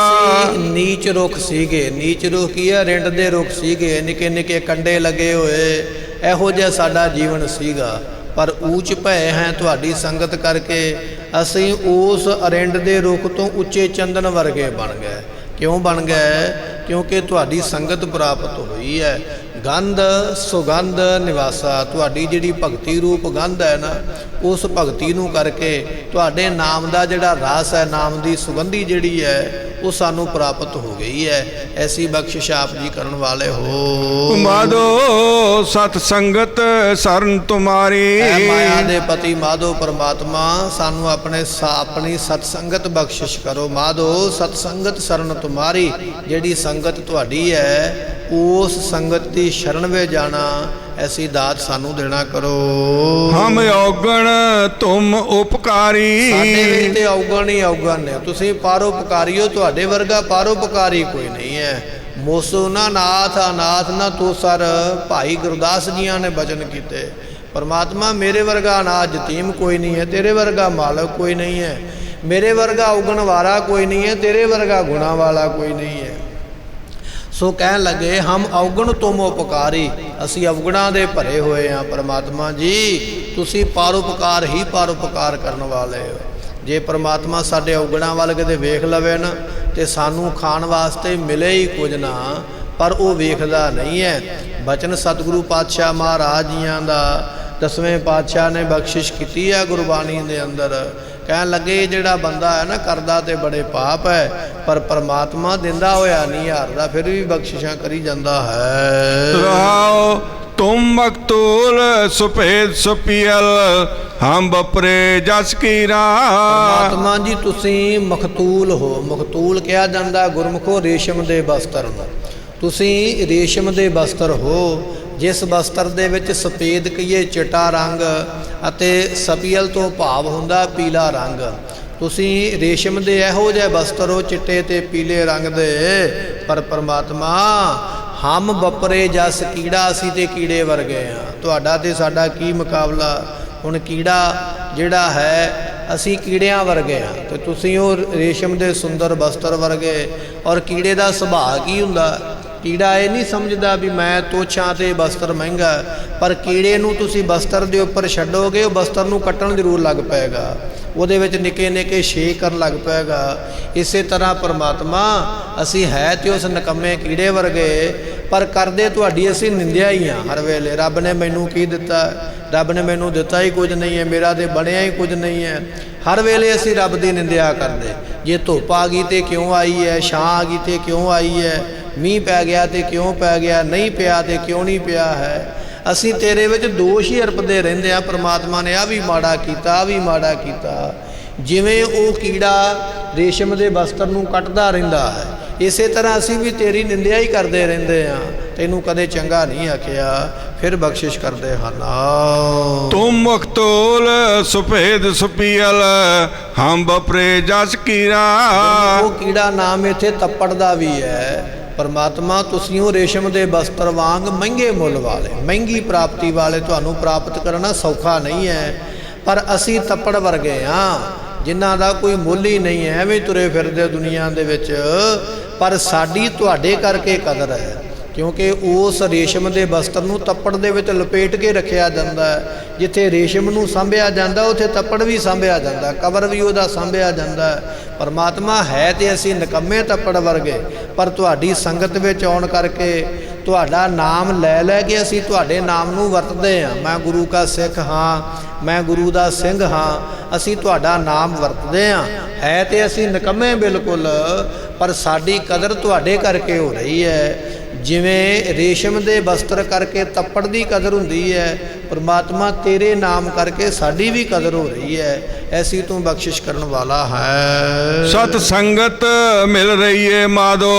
ਅਸੀਂ ਨੀਚ ਰੁੱਖ ਸੀਗੇ। ਨੀਚ ਰੁੱਖ ਕੀ ਹੈ? ਰਿੰਡ ਦੇ ਰੁੱਖ ਸੀਗੇ, ਨਿੱਕੇ ਨਿੱਕੇ ਕੰਡੇ ਲੱਗੇ ਹੋਏ, ਇਹੋ ਜਿਹਾ ਸਾਡਾ ਜੀਵਨ ਸੀਗਾ। ਪਰ ਊਚ ਭਏ ਹੈ ਤੁਹਾਡੀ ਸੰਗਤ ਕਰਕੇ ਅਸੀਂ ਉਸ ਅਰਿੰਡ ਦੇ ਰੁੱਖ ਤੋਂ ਉੱਚੇ ਚੰਦਨ ਵਰਗੇ ਬਣ ਗਏ। ਕਿਉਂ ਬਣ ਗਏ? ਕਿਉਂਕਿ ਤੁਹਾਡੀ ਸੰਗਤ ਪ੍ਰਾਪਤ ਹੋਈ ਹੈ। ਗੰਧ ਸੁਗੰਧ ਨਿਵਾਸਾ, ਤੁਹਾਡੀ ਜਿਹੜੀ ਭਗਤੀ ਰੂਪ ਗੰਧ ਹੈ ਨਾ, ਉਸ ਭਗਤੀ ਨੂੰ ਕਰਕੇ ਤੁਹਾਡੇ ਨਾਮ ਦਾ ਜਿਹੜਾ ਰਸ ਹੈ, ਨਾਮ ਦੀ ਸੁਗੰਧੀ ਜਿਹੜੀ ਹੈ, ਉਹ ਸਾਨੂੰ ਪ੍ਰਾਪਤ ਹੋ ਗਈ ਹੈ। ਐਸੀ ਬਖਸ਼ਿਸ਼ ਆਪ ਜੀ ਕਰਨ ਵਾਲੇ ਹੋ। ਮਾਧੋ ਸਤ ਸੰਗਤ ਸਰਨ ਤੁਮਾਰੀ। ਮਾਇਆ ਦੇ ਪਤੀ ਮਾਧੋ ਪਰਮਾਤਮਾ ਸਾਨੂੰ ਆਪਣੀ ਸਤ ਸੰਗਤ ਬਖਸ਼ਿਸ਼ ਕਰੋ। ਮਾਧੋ ਸਤ ਸੰਗਤ ਸਰਨ ਤੁਮਾਰੀ, ਜਿਹੜੀ ਸੰਗਤ ਤੁਹਾਡੀ ਹੈ ਉਸ ਸੰਗਤ ਦੀ ਸ਼ਰਨ ਵਿੱਚ ਜਾਣਾ, ਐਸੀ ਦਾਤ ਸਾਨੂੰ ਦੇਣਾ ਕਰੋ। ਹਮ ਔਗਣ ਤੁਮ ਉਪਕਾਰੀ। ਸਾਡੇ ਵਿੱਚ ਤੇ ਔਗਣ ਹੀ ਔਗਣ ਨੇ, ਤੁਸੀਂ ਪਰਉਪਕਾਰੀ ਹੋ, ਤੁਹਾਡੇ ਵਰਗਾ ਪਰਉਪਕਾਰੀ ਕੋਈ ਨਹੀਂ ਹੈ। ਮੋਸੋ ਨਾ ਨਾਥ ਅਨਾਥ ਨਾ ਤੋਸਰ, ਭਾਈ ਗੁਰਦਾਸ ਜੀਆਂ ਨੇ ਬਚਨ ਕੀਤੇ। ਪਰਮਾਤਮਾ ਮੇਰੇ ਵਰਗਾ ਅਨਾਥ ਯਤੀਮ ਕੋਈ ਨਹੀਂ ਹੈ, ਤੇਰੇ ਵਰਗਾ ਮਾਲਕ ਕੋਈ ਨਹੀਂ ਹੈ, ਮੇਰੇ ਵਰਗਾ ਔਗਣ ਵਾਲਾ ਕੋਈ ਨਹੀਂ ਹੈ, ਤੇਰੇ ਵਰਗਾ ਗੁਣਾ ਵਾਲਾ ਕੋਈ ਨਹੀਂ ਹੈ। ਸੋ ਕਹਿਣ ਲੱਗੇ ਹਮ ਔਗਣ ਤੁਮ ਉਪਕਾਰੀ, ਅਸੀਂ ਅਵਗੁਣਾਂ ਦੇ ਭਰੇ ਹੋਏ ਹਾਂ। ਪਰਮਾਤਮਾ ਜੀ ਤੁਸੀਂ ਪਰਉਪਕਾਰ ਹੀ ਪਰਉਪਕਾਰ ਕਰਨ ਵਾਲੇ ਹੋ। ਜੇ ਪਰਮਾਤਮਾ ਸਾਡੇ ਔਗੁਣਾਂ ਵੱਲ ਕਿਤੇ ਵੇਖ ਲਵੇ ਨਾ ਤੇ ਸਾਨੂੰ ਖਾਣ ਵਾਸਤੇ ਮਿਲੇ ਹੀ ਕੁਝ ਨਾ, ਪਰ ਉਹ ਵੇਖਦਾ ਨਹੀਂ ਹੈ। ਬਚਨ ਸਤਿਗੁਰੂ ਪਾਤਸ਼ਾਹ ਮਹਾਰਾਜ ਜੀਆਂ ਦਾ 10ਵੇਂ ਪਾਤਸ਼ਾਹ ਨੇ ਬਖਸ਼ਿਸ਼ ਕੀਤੀ ਹੈ ਗੁਰਬਾਣੀ ਦੇ ਅੰਦਰ। ਕਹਿਣ ਲੱਗੇ ਜਿਹੜਾ ਬੰਦਾ ਹੈ ਨਾ ਕਰਦਾ ਤੇ ਬੜੇ ਪਾਪ ਹੈ, ਪਰ ਪਰਮਾਤਮਾ ਦਿੰਦਾ ਹੋਇਆ ਨਹੀਂ ਹਾਰਦਾ, ਫਿਰ ਵੀ ਬਖਸ਼ਿਸ਼ਾਂ ਕਰੀ ਜਾਂਦਾ ਹੈ। ਰਾਓ ਤੁਮ ਮਕਤੂਲ ਸੁਪੇਦ ਸੁਪੀਲ ਹਮ ਬਪਰੇ ਜਸ ਕੀਰਾ। ਪਰਮਾਤਮਾ ਜੀ ਤੁਸੀਂ ਮਖਤੂਲ ਹੋ। ਮਖਤੂਲ ਕਿਹਾ ਜਾਂਦਾ ਗੁਰਮੁਖੋ ਰੇਸ਼ਮ ਦੇ ਬਸਤਰ ਨੂੰ। ਤੁਸੀਂ ਰੇਸ਼ਮ ਦੇ ਬਸਤਰ ਹੋ, ਜਿਸ ਬਸਤਰ ਦੇ ਵਿੱਚ ਸਫੇਦ ਕਹੀਏ ਚਿੱਟਾ ਰੰਗ ਅਤੇ ਸਪੀਅਲ ਤੋਂ ਭਾਵ ਹੁੰਦਾ ਪੀਲਾ ਰੰਗ। ਤੁਸੀਂ ਰੇਸ਼ਮ ਦੇ ਇਹੋ ਜਿਹੇ ਬਸਤਰ ਹੋ ਚਿੱਟੇ ਤੇ ਪੀਲੇ ਰੰਗ ਦੇ, ਪਰ ਪਰਮਾਤਮਾ ਹਮ ਬਪਰੇ ਜਸ ਕੀੜਾ, ਅਸੀਂ ਤੇ ਕੀੜੇ ਵਰਗੇ ਹਾਂ। ਤੁਹਾਡਾ ਤੇ ਸਾਡਾ ਕੀ ਮੁਕਾਬਲਾ। ਹੁਣ ਕੀੜਾ ਜਿਹੜਾ ਹੈ, ਅਸੀਂ ਕੀੜਿਆਂ ਵਰਗੇ ਹਾਂ ਤੇ ਤੁਸੀਂ ਉਹ ਰੇਸ਼ਮ ਦੇ ਸੁੰਦਰ ਬਸਤਰ ਵਰਗੇ। ਔਰ ਕੀੜੇ ਦਾ ਸੁਭਾਅ ਕੀ ਹੁੰਦਾ? ਕੀੜਾ ਇਹ ਨਹੀਂ ਸਮਝਦਾ ਵੀ ਮੈਂ ਤੋਛਾਂ ਤੇ ਬਸਤਰ ਮਹਿੰਗਾ, ਪਰ ਕੀੜੇ ਨੂੰ ਤੁਸੀਂ ਬਸਤਰ ਦੇ ਉੱਪਰ ਛੱਡੋਗੇ, ਉਹ ਬਸਤਰ ਨੂੰ ਕੱਟਣ ਜ਼ਰੂਰ ਲੱਗ ਪਏਗਾ, ਉਹਦੇ ਵਿੱਚ ਨਿੱਕੇ ਨਿੱਕੇ ਛੇਕ ਕਰਨ ਲੱਗ ਪਏਗਾ। ਇਸੇ ਤਰ੍ਹਾਂ ਪਰਮਾਤਮਾ ਅਸੀਂ ਹੈ ਤੇ ਉਸ ਨਿਕੰਮੇ ਕੀੜੇ ਵਰਗੇ, ਪਰ ਕਰਦੇ ਤੁਹਾਡੀ ਅਸੀਂ ਨਿੰਦਿਆ ਹੀ ਹਾਂ ਹਰ ਵੇਲੇ। ਰੱਬ ਨੇ ਮੈਨੂੰ ਕੀ ਦਿੱਤਾ? ਰੱਬ ਨੇ ਮੈਨੂੰ ਦਿੱਤਾ ਹੀ ਕੁਝ ਨਹੀਂ ਹੈ, ਮੇਰਾ ਤੇ ਬਣਿਆ ਹੀ ਕੁਝ ਨਹੀਂ ਹੈ। ਹਰ ਵੇਲੇ ਅਸੀਂ ਰੱਬ ਦੀ ਨਿੰਦਿਆ ਕਰਦੇ। ਜੇ ਧੁੱਪ ਆ ਗਈ ਤੇ ਕਿਉਂ ਆਈ ਹੈ, ਛਾਂ ਆ ਗਈ ਤੇ ਕਿਉਂ ਆਈ ਹੈ, ਮੀਂਹ ਪੈ ਗਿਆ ਤੇ ਕਿਉਂ ਪੈ ਗਿਆ, ਨਹੀਂ ਪਿਆ ਤੇ ਕਿਉਂ ਨਹੀਂ ਪਿਆ ਹੈ। ਅਸੀਂ ਤੇਰੇ ਵਿੱਚ ਦੋਸ਼ ਹੀ ਅਰਪਦੇ ਰਹਿੰਦੇ ਹਾਂ। ਪਰਮਾਤਮਾ ਨੇ ਆਹ ਵੀ ਮਾੜਾ ਕੀਤਾ, ਆਹ ਵੀ ਮਾੜਾ ਕੀਤਾ। ਜਿਵੇਂ ਉਹ ਕੀੜਾ ਰੇਸ਼ਮ ਦੇ ਬਸਤਰ ਨੂੰ ਕੱਟਦਾ ਰਹਿੰਦਾ ਹੈ, ਇਸੇ ਤਰ੍ਹਾਂ ਅਸੀਂ ਵੀ ਤੇਰੀ ਨਿੰਦਿਆ ਹੀ ਕਰਦੇ ਰਹਿੰਦੇ ਹਾਂ, ਤੈਨੂੰ ਕਦੇ ਚੰਗਾ ਨਹੀਂ ਆਖਿਆ। ਫਿਰ ਬਖਸ਼ਿਸ਼ ਕਰਦੇ ਹਨ। ਤੁਮ ਮੁਖਤੋਲ ਸੁਭੇਦ ਸੁਪੀਅਲ, ਹਮ ਬਪਰੇ ਜਸ ਕੀੜਾ। ਉਹ ਕੀੜਾ ਨਾਮ ਇੱਥੇ ਤੱਪੜ ਦਾ ਵੀ ਹੈ। ਪਰਮਾਤਮਾ ਤੁਸੀਂ ਉਹ ਰੇਸ਼ਮ ਦੇ ਬਸਤਰ ਵਾਂਗ ਮਹਿੰਗੇ ਮੁੱਲ ਵਾਲੇ, ਮਹਿੰਗੀ ਪ੍ਰਾਪਤੀ ਵਾਲੇ, ਤੁਹਾਨੂੰ ਪ੍ਰਾਪਤ ਕਰਨਾ ਸੌਖਾ ਨਹੀਂ ਹੈ। ਪਰ ਅਸੀਂ ਤੱਪੜ ਵਰਗੇ ਹਾਂ ਜਿਨ੍ਹਾਂ ਦਾ ਕੋਈ ਮੁੱਲ ਹੀ ਨਹੀਂ ਹੈ, ਐਵੇਂ ਤੁਰੇ ਫਿਰਦੇ ਦੁਨੀਆ ਦੇ ਵਿੱਚ। ਪਰ ਸਾਡੀ ਤੁਹਾਡੇ ਕਰਕੇ ਕਦਰ ਹੈ, ਕਿਉਂਕਿ ਉਸ ਰੇਸ਼ਮ ਦੇ ਬਸਤਰ ਨੂੰ ਤੱਪੜ ਦੇ ਵਿੱਚ ਲਪੇਟ ਕੇ ਰੱਖਿਆ ਜਾਂਦਾ ਹੈ। ਜਿੱਥੇ ਰੇਸ਼ਮ ਨੂੰ ਸਾਂਭਿਆ ਜਾਂਦਾ, ਉੱਥੇ ਤੱਪੜ ਵੀ ਸਾਂਭਿਆ ਜਾਂਦਾ, ਕਬਰ ਵੀ ਉਹਦਾ ਸਾਂਭਿਆ ਜਾਂਦਾ। ਪਰਮਾਤਮਾ ਹੈ ਤੇ ਅਸੀਂ ਨਿਕੰਮੇ ਤੱਪੜ ਵਰਗੇ, ਪਰ ਤੁਹਾਡੀ ਸੰਗਤ ਵਿੱਚ ਆਉਣ ਕਰਕੇ, ਤੁਹਾਡਾ ਨਾਮ ਲੈ ਲੈ ਕੇ ਅਸੀਂ ਤੁਹਾਡੇ ਨਾਮ ਨੂੰ ਵਰਤਦੇ ਹਾਂ। ਮੈਂ ਗੁਰੂ ਕਾ ਸਿੱਖ ਹਾਂ, ਮੈਂ ਗੁਰੂ ਦਾ ਸਿੰਘ ਹਾਂ, ਅਸੀਂ ਤੁਹਾਡਾ ਨਾਮ ਵਰਤਦੇ ਹਾਂ। ਹੈ ਤੇ ਅਸੀਂ ਨਿਕੰਮੇ ਬਿਲਕੁਲ, ਪਰ ਸਾਡੀ ਕਦਰ ਤੁਹਾਡੇ ਕਰਕੇ ਹੋ ਰਹੀ ਹੈ। ਜਿਵੇਂ ਰੇਸ਼ਮ ਦੇ ਬਸਤਰ ਕਰਕੇ ਤੱਪੜ ਦੀ ਕਦਰ ਹੁੰਦੀ ਹੈ, ਪਰਮਾਤਮਾ ਤੇਰੇ ਨਾਮ ਕਰਕੇ ਸਾਡੀ ਵੀ ਕਦਰ ਹੋ ਰਹੀ ਹੈ। ਐਸੀ ਤੂੰ ਬਖਸ਼ਿਸ਼ ਕਰਨ ਵਾਲਾ ਹੈ। ਸਤ ਸੰਗਤ ਮਿਲ ਰਹੀ ਏ ਮਾਧੋ,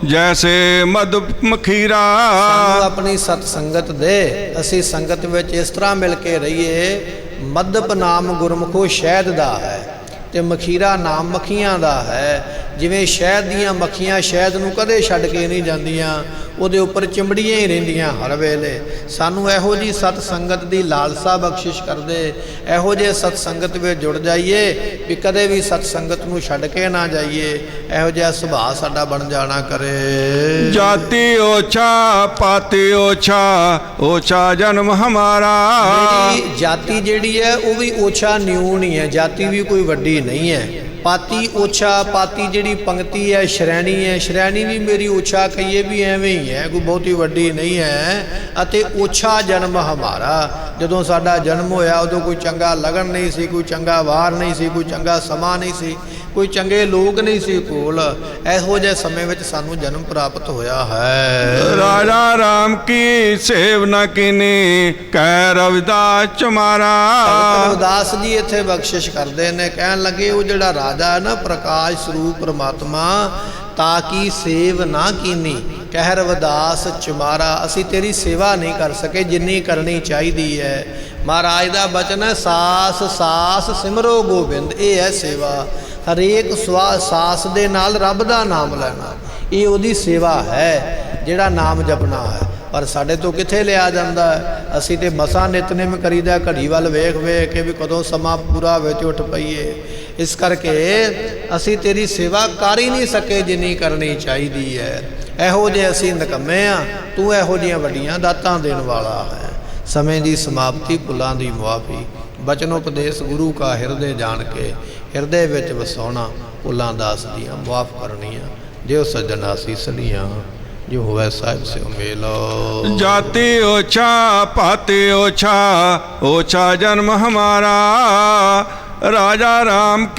ਜੈਸੇ ਮਦ ਮਖੀਰਾ। ਸਾਨੂੰ ਆਪਣੀ ਸਤ ਸੰਗਤ ਦੇ, ਅਸੀਂ ਸੰਗਤ ਵਿੱਚ ਇਸ ਤਰ੍ਹਾਂ ਮਿਲ ਕੇ ਰਹੀਏ। ਮਦਪ ਨਾਮ ਗੁਰਮੁਖੋ ਸ਼ਹਿਦ ਦਾ ਹੈ ਤੇ ਮਖੀਰਾ ਨਾਮ ਮੱਖੀਆਂ ਦਾ ਹੈ। ਜਿਵੇਂ ਸ਼ਹਿਦ ਦੀਆਂ ਮੱਖੀਆਂ ਸ਼ਹਿਦ ਨੂੰ ਕਦੇ ਛੱਡ ਕੇ ਨਹੀਂ ਜਾਂਦੀਆਂ, ਉਹਦੇ ਉੱਪਰ ਚਿੰਬੜੀਆਂ ਹੀ ਰਹਿੰਦੀਆਂ ਹਰ ਵੇਲੇ। ਸਾਨੂੰ ਇਹੋ ਜਿਹੀ ਸਤ ਸੰਗਤ ਦੀ ਲਾਲਸਾ ਬਖਸ਼ਿਸ਼ ਕਰਦੇ, ਇਹੋ ਜਿਹੇ ਸਤ ਸੰਗਤ ਵਿੱਚ ਜੁੜ ਜਾਈਏ ਵੀ ਕਦੇ ਵੀ ਸਤ ਸੰਗਤ ਨੂੰ ਛੱਡ ਕੇ ਨਾ ਜਾਈਏ। ਇਹੋ ਜਿਹਾ ਸੁਭਾਅ ਸਾਡਾ ਬਣ ਜਾਣਾ ਕਰੇ। ਜਾਤੀ ਓਛਾ ਪਾਤੀ ਓਛਾ, ਓਛਾ ਜਨਮ ਹਮਾਰਾ। ਮੇਰੀ ਜਾਤੀ ਜਿਹੜੀ ਹੈ ਉਹ ਵੀ ਓਛਾ ਨਿਊਨ ਹੀ ਹੈ, ਜਾਤੀ ਵੀ ਕੋਈ ਵੱਡੀ ਨਹੀਂ ਹੈ। ਪਾਤੀ ਓਛਾ, ਪਾਤੀ ਜਿਹੜੀ ਪੰਕਤੀ ਹੈ ਸ਼੍ਰੇਣੀ ਹੈ, ਸ਼੍ਰੇਣੀ ਵੀ ਮੇਰੀ ਓਛਾ ਕਹੀਏ ਵੀ ਐਵੇਂ ਹੀ ਹੈ, ਕੋਈ ਬਹੁਤੀ ਵੱਡੀ ਨਹੀਂ ਹੈ। ਅਤੇ ਓਛਾ ਜਨਮ ਹਮਾਰਾ, ਜਦੋਂ ਸਾਡਾ ਜਨਮ ਹੋਇਆ ਉਦੋਂ ਕੋਈ ਚੰਗਾ ਲਗਨ ਨਹੀਂ ਸੀ, ਕੋਈ ਚੰਗਾ ਵਾਰ ਨਹੀਂ ਸੀ, ਕੋਈ ਚੰਗਾ ਸਮਾਂ ਨਹੀਂ ਸੀ, ਕੋਈ ਚੰਗੇ ਲੋਕ ਨਹੀਂ ਸੀ ਕੋਲ। ਇਹੋ ਜਿਹੇ ਸਮੇਂ ਵਿੱਚ ਸਾਨੂੰ ਜਨਮ ਪ੍ਰਾਪਤ ਹੋਇਆ ਹੈ। ਰਾਜਾ ਰਾਮ ਕੀ ਸੇਵ ਨ ਕੀਨੀ, ਕਹਿ ਰਵਿਦਾਸ ਚਮਾਰਾ। ਰਵਿਦਾਸ ਜੀ ਇੱਥੇ ਬਖਸ਼ਿਸ਼ ਕਰਦੇ ਨੇ, ਕਹਿਣ ਲੱਗੇ ਉਹ ਜਿਹੜਾ ਰਾਜਾ ਹੈ ਨਾ, ਪ੍ਰਕਾਸ਼ ਸਰੂਪ ਪਰਮਾਤਮਾ, ਤਾਂ ਕੀ ਸੇਵ ਨਾ ਕੀਨੀ, ਕਹਿ ਰਵਿਦਾਸ ਚਮਾਰਾ। ਅਸੀਂ ਤੇਰੀ ਸੇਵਾ ਨਹੀਂ ਕਰ ਸਕੇ ਜਿੰਨੀ ਕਰਨੀ ਚਾਹੀਦੀ ਹੈ। ਮਹਾਰਾਜ ਦਾ ਬਚਨ ਹੈ, ਸਾਸ ਸਾਸ ਸਿਮਰੋ ਗੋਬਿੰਦ। ਇਹ ਹੈ ਸੇਵਾ। ਹਰੇਕ ਸਾਸ ਦੇ ਨਾਲ ਰੱਬ ਦਾ ਨਾਮ ਲੈਣਾ, ਇਹ ਉਹਦੀ ਸੇਵਾ ਹੈ, ਜਿਹੜਾ ਨਾਮ ਜਪਣਾ ਹੈ। ਪਰ ਸਾਡੇ ਤੋਂ ਕਿੱਥੇ ਲਿਆ ਜਾਂਦਾ ਹੈ। ਅਸੀਂ ਤੇ ਮਸਾਂ ਨਿਤਨੇਮ ਕਰੀਦਾ, ਘੜੀ ਵੱਲ ਵੇਖ ਵੇਖ ਕੇ ਵੀ ਕਦੋਂ ਸਮਾਂ ਪੂਰਾ ਵਿੱਚ ਉੱਠ ਪਈਏ। ਇਸ ਕਰਕੇ ਅਸੀਂ ਤੇਰੀ ਸੇਵਾ ਕਰ ਹੀ ਨਹੀਂ ਸਕੇ ਜਿੰਨੀ ਕਰਨੀ ਚਾਹੀਦੀ ਹੈ। ਇਹੋ ਜਿਹੇ ਅਸੀਂ ਨਿਕੰਮੇ ਹਾਂ, ਤੂੰ ਇਹੋ ਜਿਹੀਆਂ ਵੱਡੀਆਂ ਦਾਤਾਂ ਦੇਣ ਵਾਲਾ ਹੈ। ਸਮੇਂ ਦੀ ਸਮਾਪਤੀ, ਭੁੱਲਾਂ ਦੀ ਮੁਆਫੀ, ਬਚਨ ਉਪਦੇਸ਼ ਗੁਰੂ ਕਾ ਹਿਰਦੇ ਜਾਣ ਕੇ ਹਿਰਦੇ ਵਿੱਚ ਵਸਾਉਣਾ, ਭੁੱਲਾਂ ਦਾਸ ਦੀਆਂ ਮੁਆਫ ਕਰਨੀਆਂ। ਦਿਓ ਸੱਜਣਾ ਸੀਸਲੀਆਂ, ਜੋ ਹੋਵੇ ਸਾਹਿਬ ਸੇ ਮੇਲੋ। ਜਾਤੀ ਓਛਾ ਪਾਤੀ ਓਛਾ, ਓਛਾ ਜਨਮ ਹਮਾਰਾ। ਰਾਜਾ ਰਾਮ ਕੀ